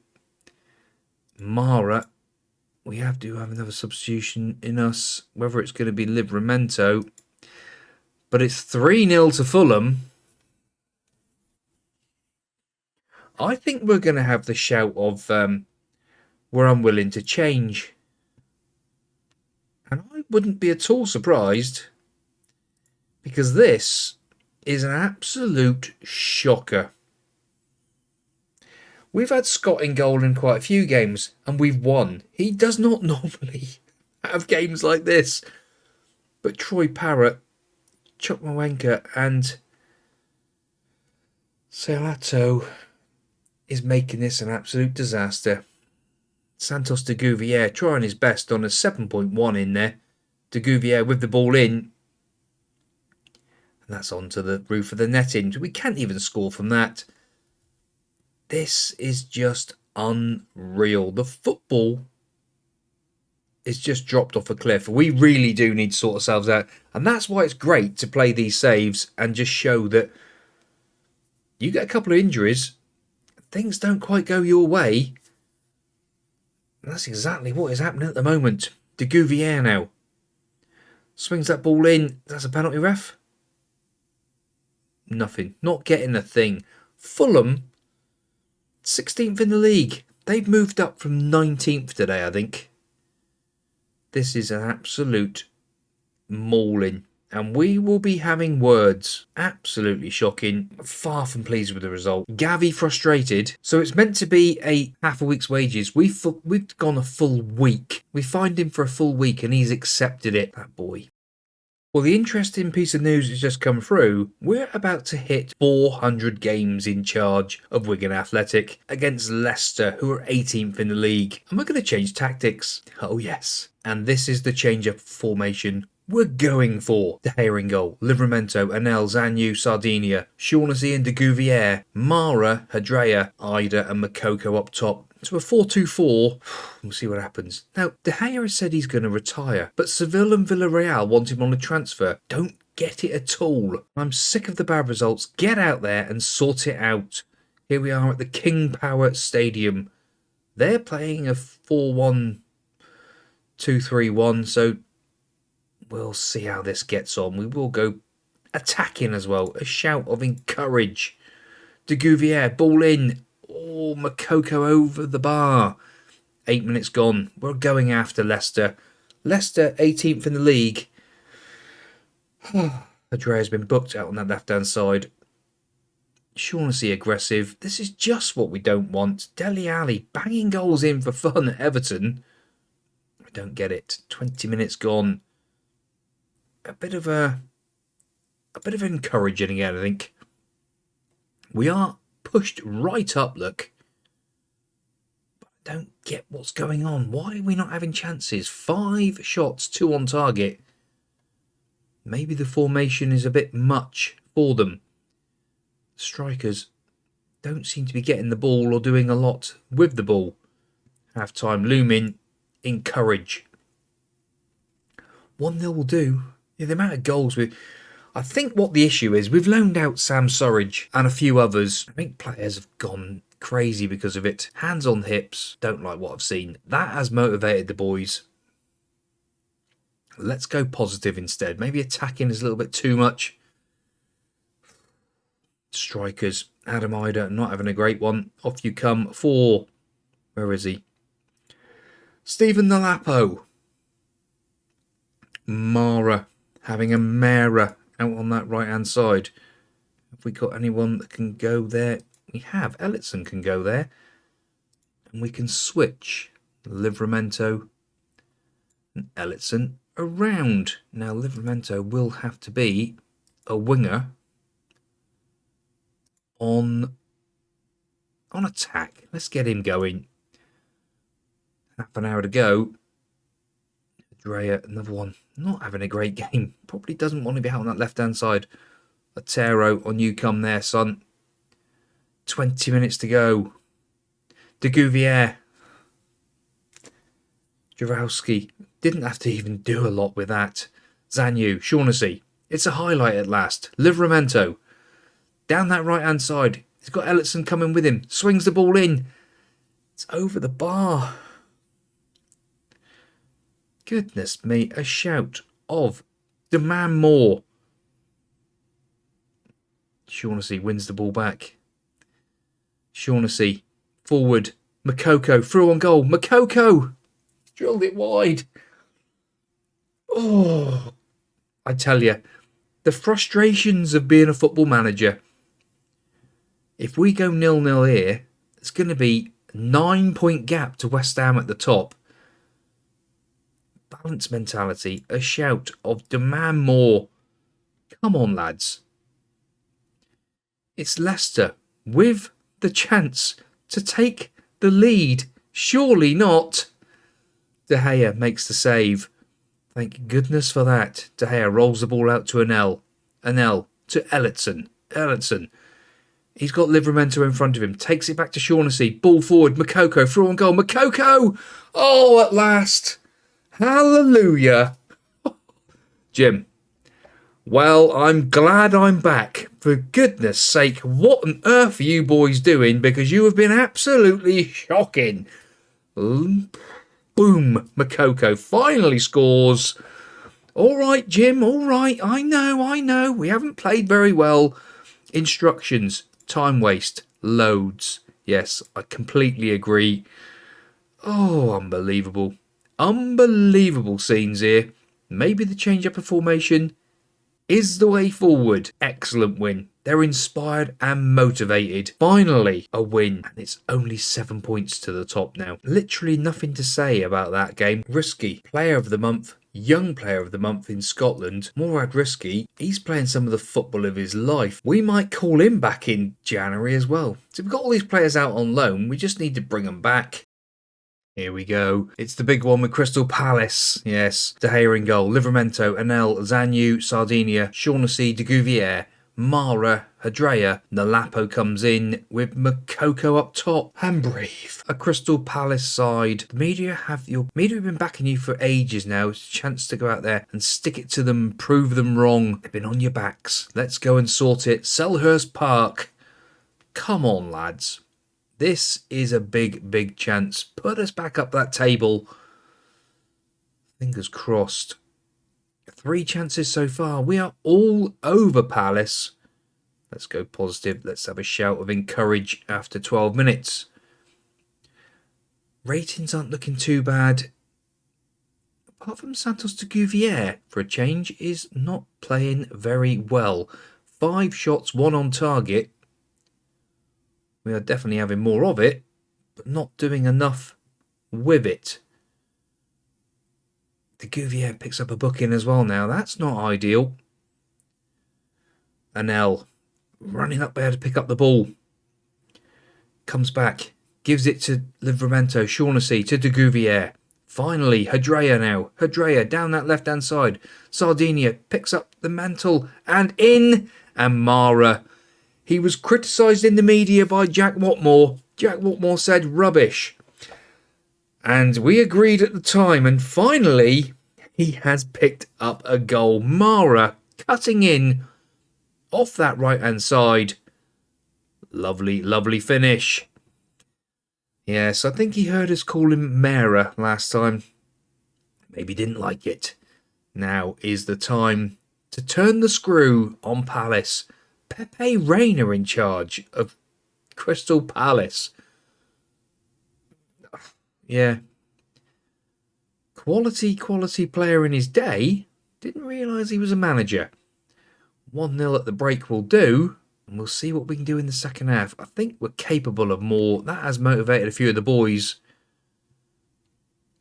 Mara. We have to have another substitution in us, whether it's going to be Livramento. But it's 3-0 to Fulham. I think we're going to have the shout of we're unwilling to change. And I wouldn't be at all surprised, because this is an absolute shocker. We've had Scott in goal in quite a few games, and we've won. He does not normally have games like this. But Troy Parrott, Chuck Mwenka, and Celato is making this an absolute disaster. Santos de Gouvier trying his best on a 7.1 in there. De Gouvier with the ball in. And that's onto the roof of the netting. We can't even score from that. This is just unreal. The football is just dropped off a cliff. We really do need to sort ourselves out. And that's why it's great to play these saves and just show that you get a couple of injuries, things don't quite go your way. And that's exactly what is happening at the moment. De Gouvier now. Swings that ball in. That's a penalty, ref. Nothing. Not getting a thing. Fulham, 16th in the league. They've moved up from 19th today, I think. This is an absolute mauling. And we will be having words. Absolutely shocking. Far from pleased with the result. Gavi frustrated. So it's meant to be a half a week's wages. We've gone a full week. We fined him for a full week and he's accepted it. That boy. Well, the interesting piece of news has just come through. We're about to hit 400 games in charge of Wigan Athletic against Leicester, who are 18th in the league. And we're going to change tactics. Oh, yes. And this is the change-up formation we're going for. De Gea in goal, Livramento, Anel, Zanyu, Sardinia, Shaughnessy and De Gouvier, Mara, Hadrea, Ida and Makoko up top. So a 4-2-4, we'll see what happens. Now, De Gea has said he's going to retire, but Seville and Villarreal want him on a transfer. Don't get it at all. I'm sick of the bad results. Get out there and sort it out. Here we are at the King Power Stadium. They're playing a 4-1-2-3-1, so we'll see how this gets on. We will go attacking as well. A shout of encourage. De Gouvier, ball in. Oh, Makoko over the bar. 8 minutes gone. We're going after Leicester. Leicester, 18th in the league. Hadrea's been booked out on that left-hand side. Shaughnessy aggressive. This is just what we don't want. Dele Alli banging goals in for fun at Everton. I don't get it. 20 minutes gone. A bit of encouraging again, I think. We are pushed right up, look. But I don't get what's going on. Why are we not having chances? 5 shots, 2 on target. Maybe the formation is a bit much for them. Strikers don't seem to be getting the ball or doing a lot with the ball. Half time looming. Encourage. 1-0 will do. Yeah, the amount of goals I think what the issue is, we've loaned out Sam Surridge and a few others. I think players have gone crazy because of it. Hands on hips. Don't like what I've seen. That has motivated the boys. Let's go positive instead. Maybe attacking is a little bit too much. Strikers. Adam Ida not having a great one. Off you come for... Where is he? Stephen Nalapo. Mara. Having a Mara out on that right-hand side. Have we got anyone that can go there? We have. Ellison can go there. And we can switch Livramento and Ellison around. Now, Livramento will have to be a winger on attack. Let's get him going. Half an hour to go. Drea, another one. Not having a great game. Probably doesn't want to be out on that left-hand side. Otero, on you come there, son. 20 minutes to go. De Gouvier. Jarowski. Didn't have to even do a lot with that. Zanyu. Shaughnessy. It's a highlight at last. Livramento. Down that right-hand side. He's got Ellison coming with him. Swings the ball in. It's over the bar. Goodness me, a shout of demand more. Shaughnessy wins the ball back. Shaughnessy, forward. Makoko, through on goal. Makoko! Drilled it wide. Oh, I tell you, the frustrations of being a football manager. If we go 0-0 here, it's going to be a 9-point gap to West Ham at the top. Balance mentality, a shout of demand more. Come on, lads. It's Leicester with the chance to take the lead. Surely not. De Gea makes the save. Thank goodness for that. De Gea rolls the ball out to Anel. Anel to Elliotson. Elliotson. He's got Livramento in front of him. Takes it back to Shaughnessy. Ball forward. Makoko through on goal. Makoko! Oh, at last. Hallelujah. Jim. Well, I'm glad I'm back. For goodness sake, what on earth are you boys doing? Because you have been absolutely shocking. Boom. Makoko finally scores. All right, Jim. All right. I know. We haven't played very well. Instructions. Time waste. Loads. Yes, I completely agree. Oh, unbelievable. Unbelievable scenes here. Maybe the change up of formation is the way forward. Excellent win. They're inspired and motivated. Finally, a win. And it's only 7 points to the top now. Literally nothing to say about that game. Risky. Player of the month. Young player of the month in Scotland. Morad Risky. He's playing some of the football of his life. We might call him back in January as well. So we've got all these players out on loan. We just need to bring them back. Here we go. It's the big one with Crystal Palace. Yes. De Gea in goal. Livramento, Anel, Zanyu, Sardinia, Shaughnessy, de Gouvier, Mara, Hadrea. Nalapo comes in with Makoko up top. And breathe. A Crystal Palace side. The media have been backing you for ages now. It's a chance to go out there and stick it to them, prove them wrong. They've been on your backs. Let's go and sort it. Selhurst Park. Come on, lads. This is a big, big chance. Put us back up that table. Fingers crossed. 3 chances so far. We are all over Palace. Let's go positive. Let's have a shout of encourage after 12 minutes. Ratings aren't looking too bad. Apart from Santos de Gouvier, for a change, is not playing very well. 5 shots, 1 on target. We are definitely having more of it, but not doing enough with it. De Gouvier picks up a booking as well now. That's not ideal. Anel running up there to pick up the ball. Comes back. Gives it to Livramento. Shaughnessy to de Gouvier. Finally, Hadrea now. Hadrea down that left-hand side. Sardinia picks up the mantle and in. And Mara. He was criticised in the media by Jack Watmore. Jack Watmore said rubbish. And we agreed at the time. And finally, he has picked up a goal. Mara cutting in off that right-hand side. Lovely, lovely finish. Yes, I think he heard us call him Mara last time. Maybe didn't like it. Now is the time to turn the screw on Palace. Pepe Reina in charge of Crystal Palace. Yeah. Quality player in his day. Didn't realise he was a manager. 1-0 at the break will do. And we'll see what we can do in the second half. I think we're capable of more. That has motivated a few of the boys.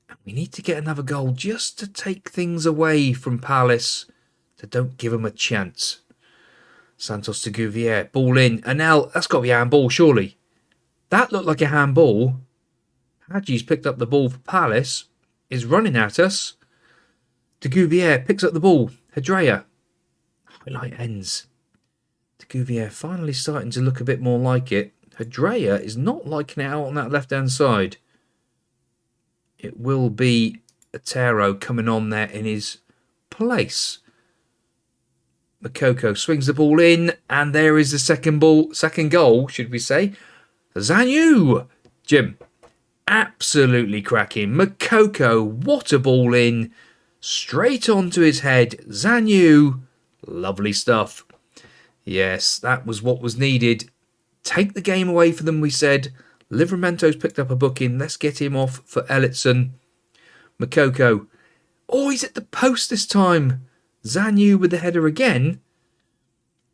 And we need to get another goal just to take things away from Palace. So don't give them a chance. Santos de Gouvier, ball in. Anel, that's got to be a handball, surely. That looked like a handball. Hadji's picked up the ball for Palace. Is running at us. De Gouvier picks up the ball. Hadrea. Highlight ends. De Gouvier finally starting to look a bit more like it. Hadrea is not liking it out on that left-hand side. It will be Otero coming on there in his place. Makoko swings the ball in, and there is the second goal, should we say. Zanyu! Jim, absolutely cracking. Makoko, what a ball in. Straight onto his head. Zanyu, lovely stuff. Yes, that was what was needed. Take the game away for them, we said. Livramento's picked up a booking. Let's get him off for Elliotson. Makoko. Oh, he's at the post this time. Zanyu with the header again.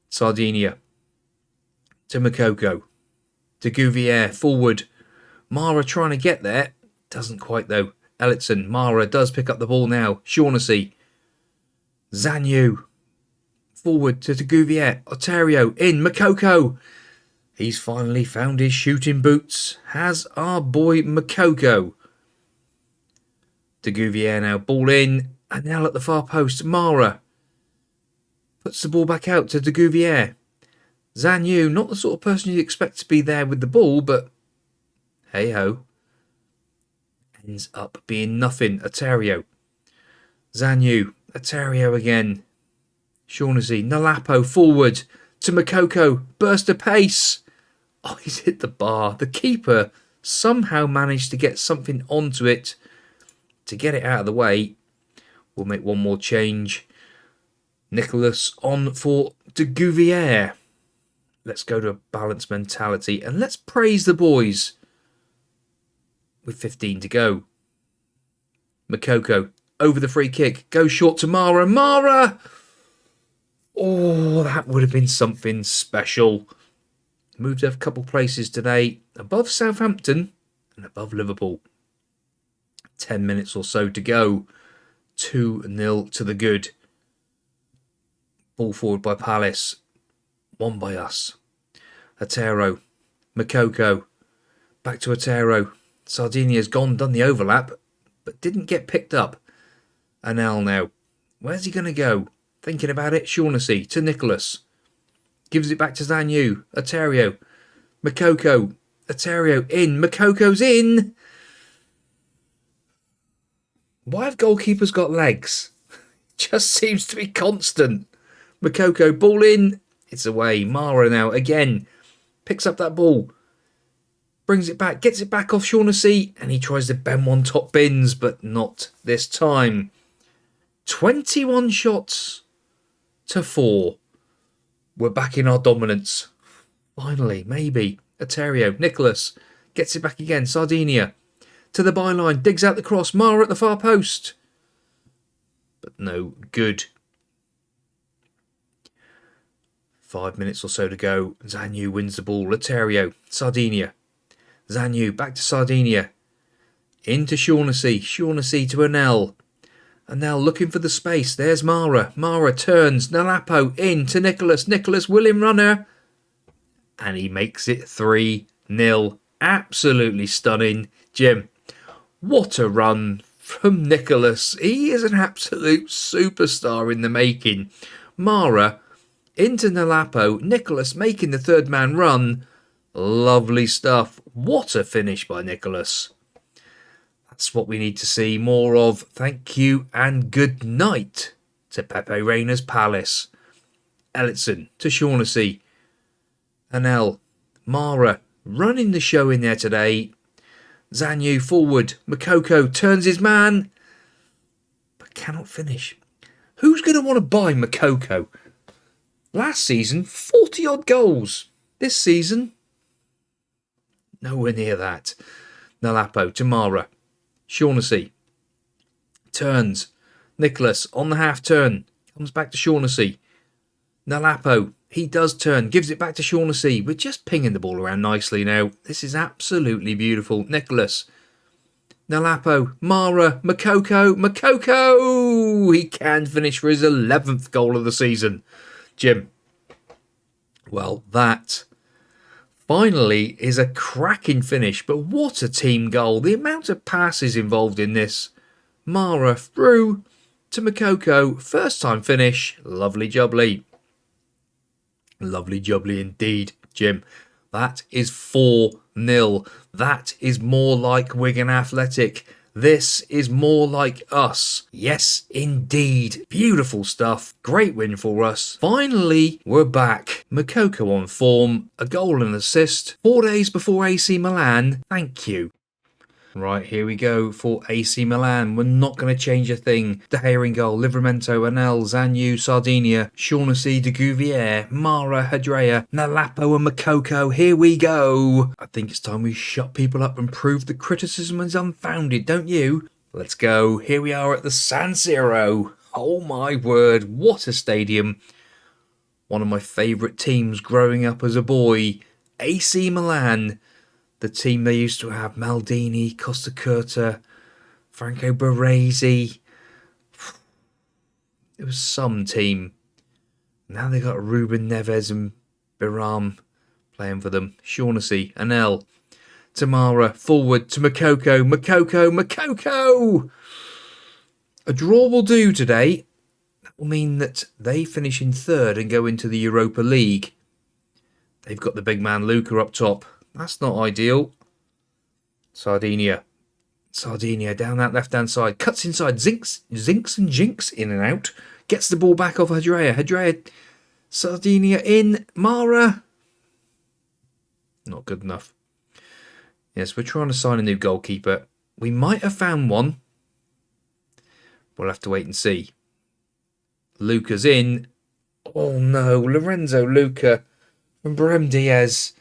Sardinia. To Makoko. De Gouvier forward. Mara trying to get there. Doesn't quite though. Elliotson. Mara does pick up the ball now. Shaughnessy. Zanyu. Forward to De Gouvier. Otero in. Makoko. He's finally found his shooting boots. Has our boy Makoko. De Gouvier now. Ball in. And now at the far post. Mara. Puts the ball back out to de Gouvier. Zhang Yu, not the sort of person you'd expect to be there with the ball, but hey-ho. Ends up being nothing. Aterio. Zhang Yu. Aterio again. Shaughnessy. Nalapo forward to Makoko. Burst of pace. Oh, he's hit the bar. The keeper somehow managed to get something onto it to get it out of the way. We'll make one more change. Nicholas on for de Gouvier. Let's go to a balanced mentality and let's praise the boys. With 15 to go. Makoko over the free kick. Goes short to Mara. Mara! Oh, that would have been something special. Moved a couple places today. Above Southampton and above Liverpool. 10 minutes or so to go. 2-0 to the good. Ball forward by Palace. One by us. Atero. Makoko. Back to Atero. Sardinia's gone, done the overlap, but didn't get picked up. Anel now. Where's he going to go? Thinking about it. Shaughnessy to Nicholas. Gives it back to Zhang Yu. Aterio. Makoko. Aterio in. Makoko's in. Why have goalkeepers got legs? Just seems to be constant. Makoko, ball in. It's away. Mara now again. Picks up that ball. Brings it back. Gets it back off Shaughnessy. And he tries to bend one top bins, but not this time. 21 shots to 4. We're back in our dominance. Finally, maybe. Aterio. Nicholas. Gets it back again. Sardinia. To the byline. Digs out the cross. Mara at the far post. But no good. 5 minutes or so to go. Zhang Yu wins the ball. Aterio. Sardinia. Zhang Yu back to Sardinia. Into Shaughnessy. Shaughnessy to Anel. Anel looking for the space. There's Mara. Mara turns. Nalapo in to Nicholas. Nicholas will him runner. And he makes it 3-0. Absolutely stunning. Jim, what a run from Nicholas. He is an absolute superstar in the making. Mara into Nalapo. Nicholas making the third man run. Lovely stuff. What a finish by Nicholas. That's what we need to see more of. Thank you and good night to Pepe Reina's Palace. Ellison to Shaughnessy. Anel. Mara running the show in there today. Zhang Yu forward. Makoko turns his man. But cannot finish. Who's going to want to buy Makoko? Last season, 40 odd goals. This season, nowhere near that. Nalapo to Mara. Shaughnessy. Turns. Nicholas on the half turn. Comes back to Shaughnessy. Nalapo. He does turn. Gives it back to Shaughnessy. We're just pinging the ball around nicely now. This is absolutely beautiful. Nicholas. Nalapo. Mara. Makoko. Makoko! He can finish for his 11th goal of the season. Jim. Well, that finally is a cracking finish, but what a team goal. The amount of passes involved in this. Mara through to Makoko. First time finish. Lovely jubbly. Lovely jubbly indeed, Jim. That is 4-0. That is more like Wigan Athletic. This is more like us. Yes, indeed. Beautiful stuff. Great win for us. Finally, we're back. Makoko on form. A goal and assist. 4 days before AC Milan. Thank you. Right, here we go for AC Milan. We're not going to change a thing. De Gea in goal, Livramento, Anel, Zhang Yu, Sardinia, Shaughnessy, de Gouvier, Mara, Hadrea, Nalapo and Makoko. Here we go. I think it's time we shut people up and prove the criticism is unfounded, don't you? Let's go. Here we are at the San Siro. Oh my word, what a stadium. One of my favourite teams growing up as a boy. AC Milan. The team they used to have, Maldini, Costa Curta, Franco Baresi. It was some team. Now they got Ruben Neves and Biram playing for them. Shaughnessy, Anel, Tamara, forward to Makoko, Makoko, Makoko! A draw will do today. That will mean that they finish in third and go into the Europa League. They've got the big man Luca up top. That's not ideal. Sardinia down that left-hand side. Cuts inside. Zinks and Jinx in and out. Gets the ball back off Hadrea. Sardinia in. Mara. Not good enough. Yes, we're trying to sign a new goalkeeper. We might have found one. We'll have to wait and see. Luca's in. Oh no, Lorenzo Luca from Brem Diaz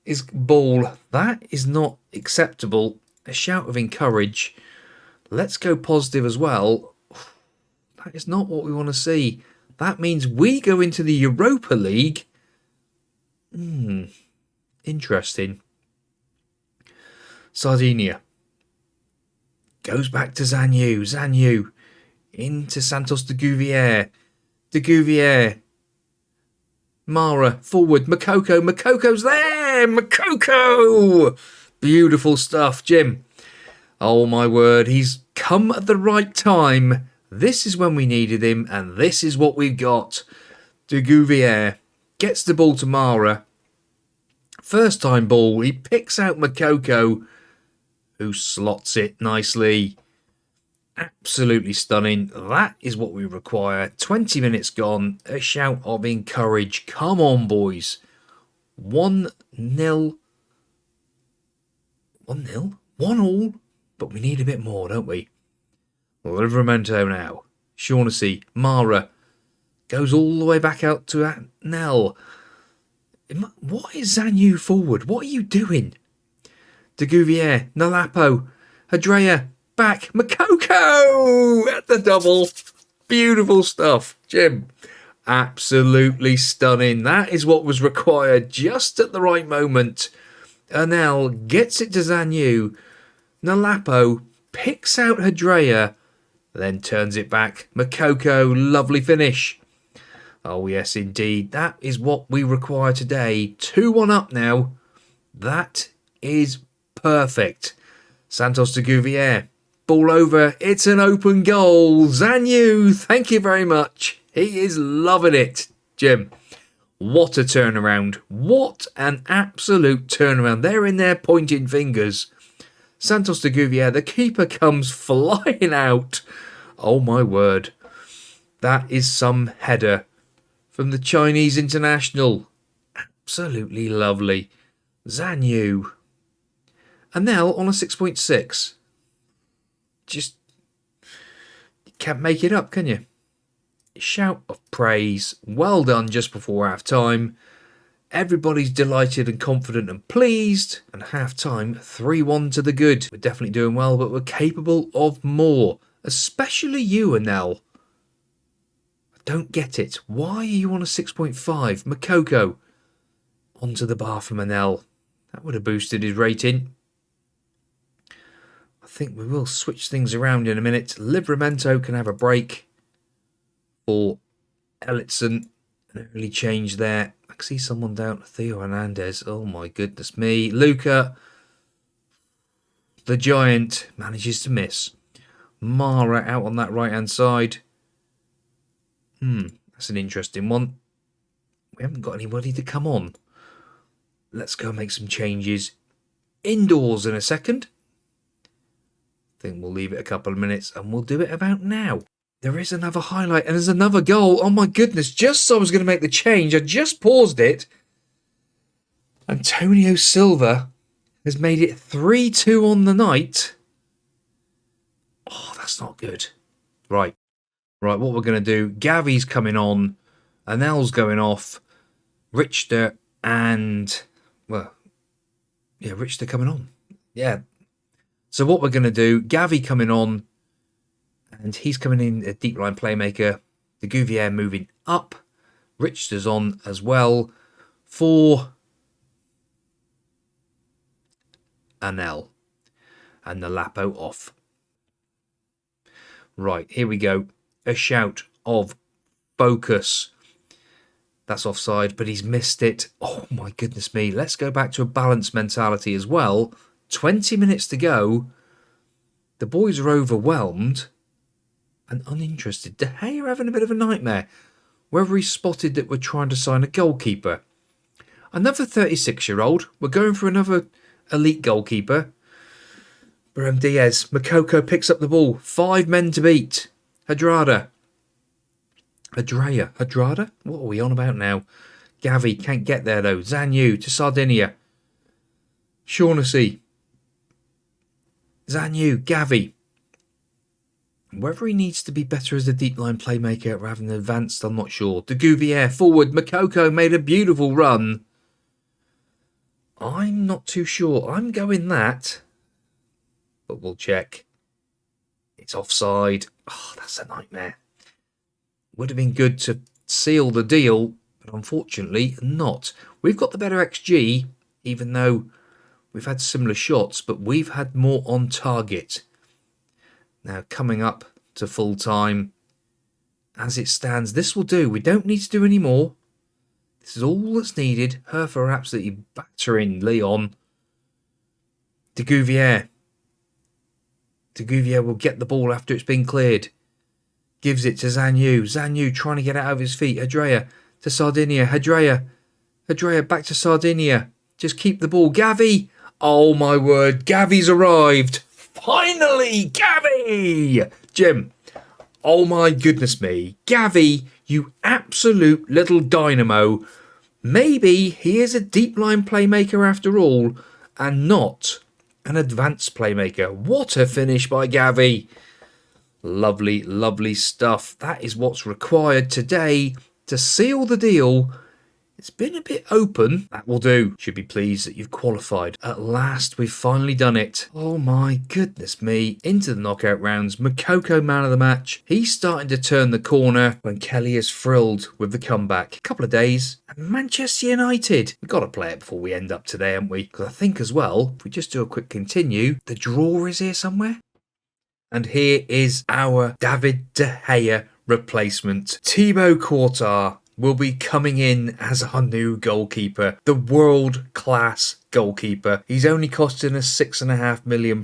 is ball. That is not acceptable. A shout of encourage. Let's go positive as well. That is not what we want to see. That means we go into the Europa League. Interesting. Sardinia. Goes back to Zanyu. Into Santos de Gouvier. Mara, forward. Makoko's there! Makoko! Beautiful stuff, Jim. Oh my word, he's come at the right time. This is when we needed him, and this is what we've got. De Gouvier gets the ball to Mara. First time ball, he picks out Makoko, who slots it nicely. Absolutely stunning. That is what we require. 20 minutes gone. A shout of encourage. Come on, boys. 1-0. 1-0? 1-1. But we need a bit more, don't we? Livramento now. Shaughnessy. Mara. Goes all the way back out to Nell. What is Zanyu forward? What are you doing? De Gouvier. Nalapo. Hadrea. Back. Makoko at the double. Beautiful stuff, Jim. Absolutely stunning. That is what was required just at the right moment. Ernel gets it to Zanyu. Nalapo picks out Hadrea, then turns it back. Makoko, lovely finish. Oh yes, indeed. That is what we require today. 2-1 up now. That is perfect. Santos de Gouvier. Ball over. It's an open goal. Zanyu, thank you very much. He is loving it, Jim. What a turnaround. What an absolute turnaround. They're in there pointing fingers. Santos de Gouvier, the keeper comes flying out. Oh my word. That is some header from the Chinese international. Absolutely lovely. Zanyu. Anel on a 6.6. Just, you can't make it up, can you? Shout of praise. Well done just before half time. Everybody's delighted and confident and pleased. And half time, 3-1 to the good. We're definitely doing well, but we're capable of more. Especially you, Anel. I don't get it. Why are you on a 6.5? Makoko. Onto the bar from Anel. That would have boosted his rating. I think we will switch things around in a minute. Livramento can have a break for Ellison. An early change there. I can see someone down. Theo Hernandez. Oh my goodness me. Luca, the giant, manages to miss. Mara out on that right-hand side. That's an interesting one. We haven't got anybody to come on. Let's go make some changes indoors in a second. I think we'll leave it a couple of minutes and we'll do it about now. There is another highlight and there's another goal. Oh my goodness, just so I was going to make the change, I just paused it. Antonio Silva has made it 3-2 on the night. Oh, that's not good. Right, what we're going to do, Gavi's coming on, Anel's going off, Richter and, Richter coming on. Yeah. So what we're going to do, Gavi coming on, and he's coming in a deep line playmaker. De Gouvier moving up. Richter's on as well for Anel. And the Lapo off. Right, here we go. A shout of focus. That's offside, but he's missed it. Oh my goodness me. Let's go back to a balanced mentality as well. 20 minutes to go. The boys are overwhelmed. and uninterested. De Gea having a bit of a nightmare. Whether he spotted that we're trying to sign a goalkeeper. Another 36-year-old. We're going for another elite goalkeeper. Brahim Diaz. Makoko picks up the ball. 5 men to beat. Hadrada. Hadrada? What are we on about now? Gavi can't get there though. Zanyu to Sardinia. Shaughnessy. Zanyu. Gavi. Whether he needs to be better as a deep line playmaker rather than advanced, I'm not sure. De Gouvier forward. Makoko made a beautiful run. I'm not too sure. I'm going that. But we'll check. It's offside. Oh, that's a nightmare. Would have been good to seal the deal, but unfortunately not. We've got the better XG, even though we've had similar shots, but we've had more on target. Now, coming up to full time, as it stands, this will do. We don't need to do any more. This is all that's needed. Herfer absolutely battering Leon. De Gouvier. De Gouvier will get the ball after it's been cleared. Gives it to Zanyu. Zanyu trying to get out of his feet. Hadrea to Sardinia. Hadrea back to Sardinia. Just keep the ball. Gavi. Oh my word. Gavi's arrived. Finally, Gavi! Jim, oh my goodness me. Gavi, you absolute little dynamo. Maybe he is a deep line playmaker after all, and not an advanced playmaker. What a finish by Gavi. Lovely, lovely stuff. That is what's required today to seal the deal. It's been a bit open. That will do. Should be pleased that you've qualified. At last, we've finally done it. Oh my goodness me. Into the knockout rounds. Makoko man of the match. He's starting to turn the corner when Kelly is thrilled with the comeback. A couple of days. And Manchester United. We've got to play it before we end up today, haven't we? Because I think as well, if we just do a quick continue, the draw is here somewhere. And here is our David De Gea replacement. Thibaut Courtois will be coming in as our new goalkeeper, the world-class goalkeeper. He's only costing us £6.5 million,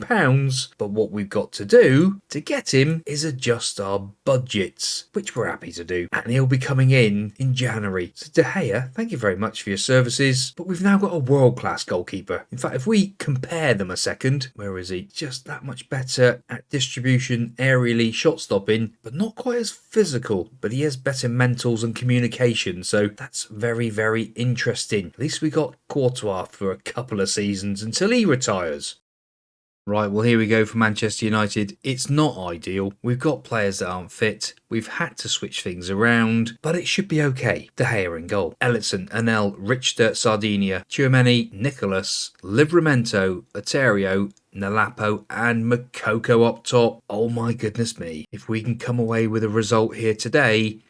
but what we've got to do to get him is adjust our budgets, which we're happy to do. And he'll be coming in January. So De Gea, thank you very much for your services, but we've now got a world-class goalkeeper. In fact, if we compare them a second, where is he? Just that much better at distribution, aerially, shot stopping, but not quite as physical, but he has better mentals and communication, so that's very, very interesting. At least we got Courtois for a couple of seasons until he retires. Right, well, here we go for Manchester United. It's not ideal. We've got players that aren't fit. We've had to switch things around, but it should be okay. De Gea in goal. Ellison, Anel, Richter, Sardinia, Tchouameni, Nicholas, Livramento, Laterio, Nalapo and Makoko up top. Oh my goodness me. If we can come away with a result here today,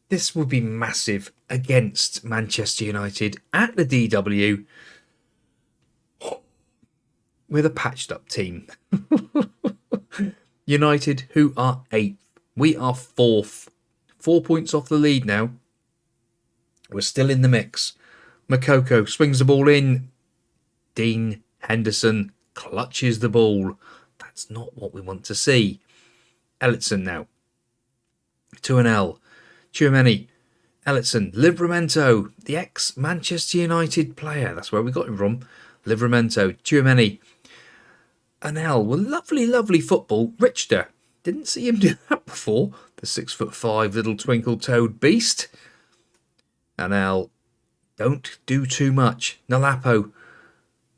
this would be massive against Manchester United at the DW with a patched up team. United, who are 8th. We are 4th. 4 points off the lead now. We're still in the mix. Makoko swings the ball in. Dean Henderson clutches the ball. That's not what we want to see. Ellison now. To an L. Tchouameni. Ellison. Livramento. The ex-Manchester United player. That's where we got him from. Livramento. Tchouameni. An L. Well, lovely, lovely football. Richter. Didn't see him do that before. The 6'5" little twinkle-toed beast. An L. Don't do too much. Nalapo.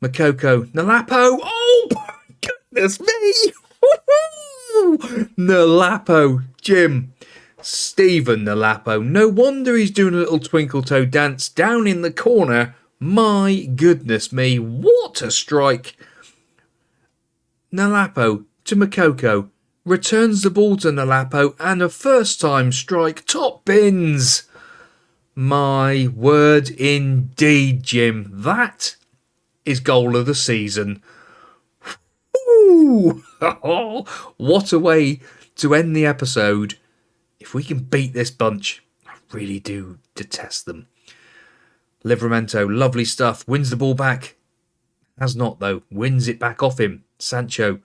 Makoko. Nalapo. Oh, my goodness me. Nalapo. Jim. Stephen Nalapo. No wonder he's doing a little twinkle-toe dance down in the corner. My goodness me. What a strike. Nalapo to Makoko. Returns the ball to Nalapo and a first-time strike. Top bins. My word indeed, Jim. That is goal of the season. Ooh. What a way to end the episode. If we can beat this bunch, I really do detest them. Livramento, lovely stuff. Wins the ball back. Has not, though. Wins it back off him. Sancho.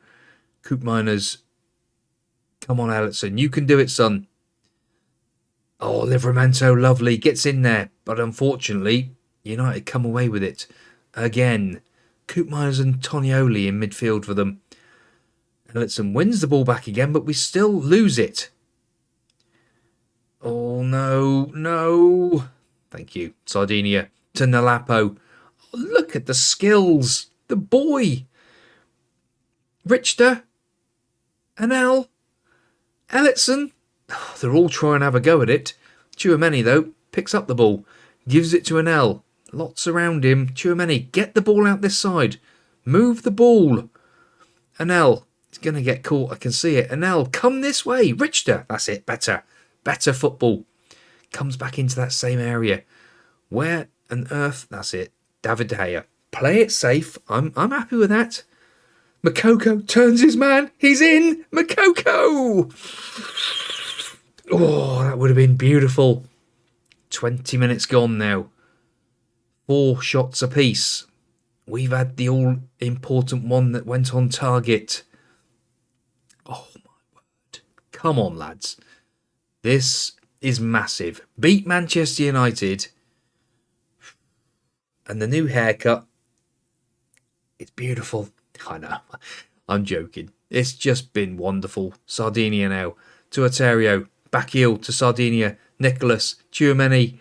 Koopminers. Come on, Ellison. You can do it, son. Oh, Livramento, lovely. Gets in there. But unfortunately, United come away with it. Again. Koopmeiners and Tonioli in midfield for them. Ellison wins the ball back again, but we still lose it. Oh, no. No. Thank you. Sardinia to Nalapo. Oh, look at the skills. The boy. Richter. Anel. Ellison. Oh, they're all trying to have a go at it. Tchouameni, though, picks up the ball. Gives it to Anel. Lots around him. Tchouameni, get the ball out this side. Move the ball. Anel. He's going to get caught. I can see it. Anel, come this way. Richter. That's it. Better. Better football. Comes back into that same area. Where on earth? That's it. David De Gea. Play it safe. I'm happy with that. Makoko turns his man. He's in. Makoko. Oh, that would have been beautiful. 20 minutes gone now. 4 shots apiece. We've had the all-important one that went on target. Oh, my word. Come on, lads. This is massive. Beat Manchester United. And the new haircut. It's beautiful. I know. I'm joking. It's just been wonderful. Sardinia now. To Aterio. Back heel to Sardinia. Nicholas. Tchouameni.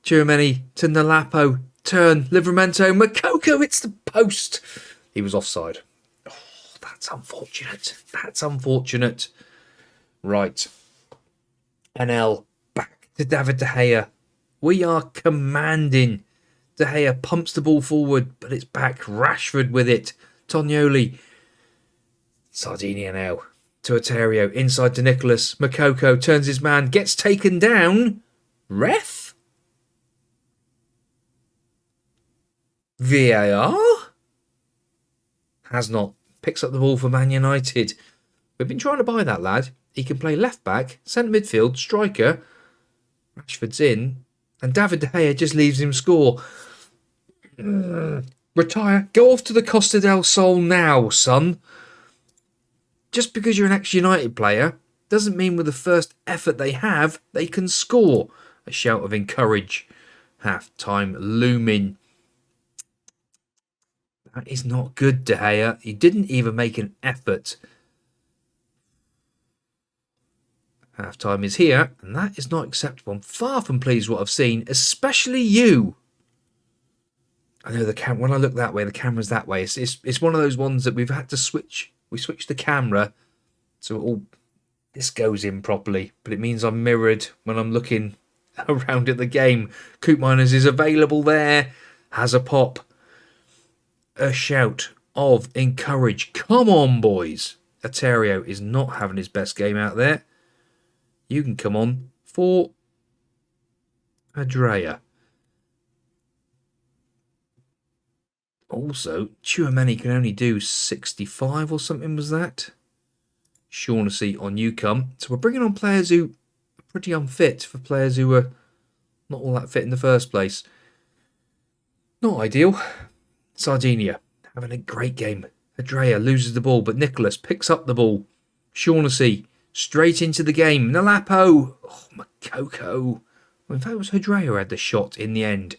Tchouameni to Nalapo. Turn. Livramento. Makoko. It's the post. He was offside. Oh, that's unfortunate. That's unfortunate. Right. NL. Back to David De Gea. We are commanding. De Gea pumps the ball forward, but it's back. Rashford with it. Tonioli. Sardinia now. To Aterio. Inside to Nicholas. Makoko turns his man. Gets taken down. Ref? VAR? Has not. Picks up the ball for Man United. We've been trying to buy that lad. He can play left back, centre midfield, striker. Rashford's in. And David De Gea just leaves him score. Retire. Go off to the Costa del Sol now, son. Just because you're an ex-United player doesn't mean with the first effort they have, they can score. A shout of encourage. Half-time looming. That is not good, De Gea. He didn't even make an effort. Half-time is here, and that is not acceptable. I'm far from pleased with what I've seen, especially you. I know the when I look that way, the camera's that way. It's one of those ones that we've had to switch. We switched the camera so this goes in properly, but it means I'm mirrored when I'm looking around at the game. Koopmeiners is available there. Has a pop. A shout of encourage. Come on, boys. Aterio is not having his best game out there. You can come on for Andrea. Also, Tchouameni can only do 65 or something, was that? Shaughnessy on you come. So we're bringing on players who are pretty unfit for players who were not all that fit in the first place. Not ideal. Sardinia having a great game. Andrea loses the ball, but Nicholas picks up the ball. Shaughnessy straight into the game. Nalapo. Oh, Makoko. Well, in fact, it was Andrea who had the shot in the end.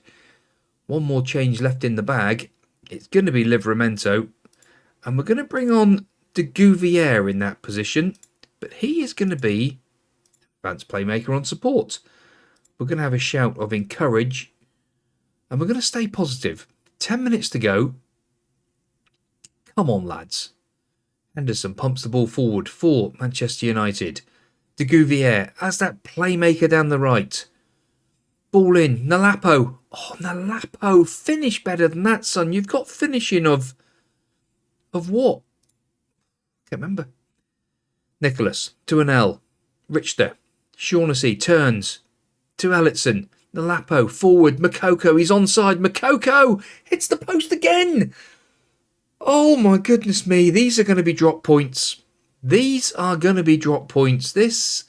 One more change left in the bag. It's going to be Livramento. And we're going to bring on de Gouvier in that position. But he is going to be advanced playmaker on support. We're going to have a shout of encourage. And we're going to stay positive. 10 minutes to go. Come on, lads. Henderson pumps the ball forward for Manchester United. De Gouvier has that playmaker down the right. Ball in. Nalapo. Oh, Nalapo. Finish better than that, son. You've got finishing of what? Can't remember. Nicholas to an L. Richter. Shaughnessy turns to Ellison. Nalapo forward. Makoko. He's onside. Makoko hits the post again. Oh my goodness me. These are going to be drop points. These are going to be drop points. This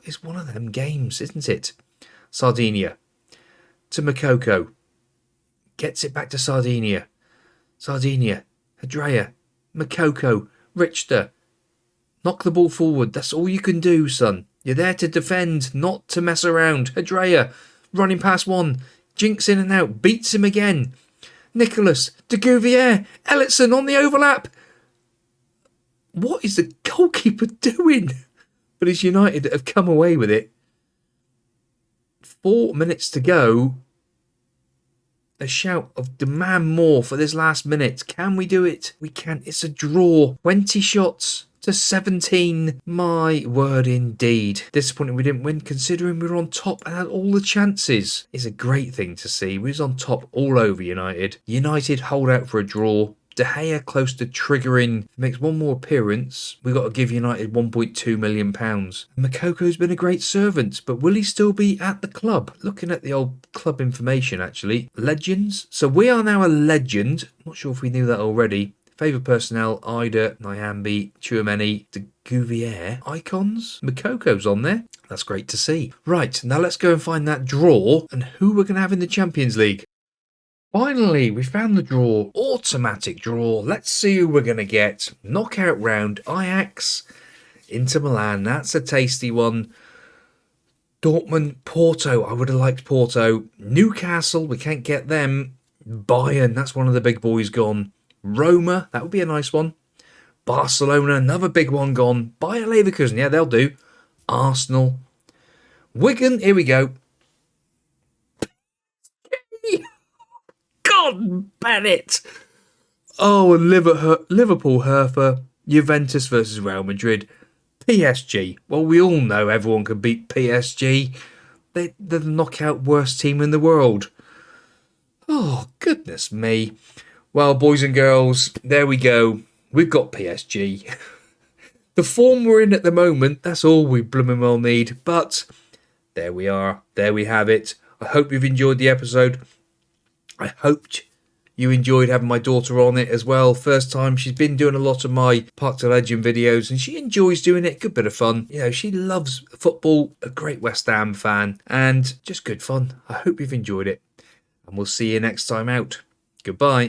is one of them games, isn't it? Sardinia to Makoko. Gets it back to Sardinia. Sardinia. Andrea. Makoko. Richter. Knock the ball forward. That's all you can do, son. You're there to defend, not to mess around. Adrea, running past one. Jinks in and out. Beats him again. Nicholas, de Gouvier, Ellison on the overlap. What is the goalkeeper doing? But it's United that have come away with it. 4 minutes to go. A shout of demand more for this last minute. Can we do it? We can. It's a draw. 20 shots to 17. My word indeed. Disappointing we didn't win considering we were on top and had all the chances. It's a great thing to see. We was on top all over United. United hold out for a draw. De Gea close to triggering, makes one more appearance. We've got to give United £1.2 million. Mokoko's been a great servant, but will he still be at the club? Looking at the old club information, actually. Legends. So we are now a legend. Not sure if we knew that already. Favourite personnel, Ida, Nyambi, Chouameni, de Gouvier. Icons? Mokoko's on there. That's great to see. Right, now let's go and find that draw and who we're going to have in the Champions League. Finally, we found the draw. Automatic draw. Let's see who we're going to get. Knockout round. Ajax, Inter Milan. That's a tasty one. Dortmund, Porto. I would have liked Porto. Newcastle. We can't get them. Bayern. That's one of the big boys gone. Roma. That would be a nice one. Barcelona. Another big one gone. Bayer Leverkusen. Yeah, they'll do. Arsenal. Wigan. Here we go. God, ban it! Oh, and Liverpool, Hertha, Juventus versus Real Madrid, PSG. Well, we all know everyone can beat PSG. They're the knockout worst team in the world. Oh, goodness me. Well, boys and girls, there we go. We've got PSG. The form we're in at the moment, that's all we blooming well need. But there we are. There we have it. I hope you've enjoyed the episode. I hoped you enjoyed having my daughter on it as well. First time, she's been doing a lot of my Park to Legend videos and she enjoys doing it. Good bit of fun. You know, she loves football, a great West Ham fan, and just good fun. I hope you've enjoyed it. And we'll see you next time out. Goodbye.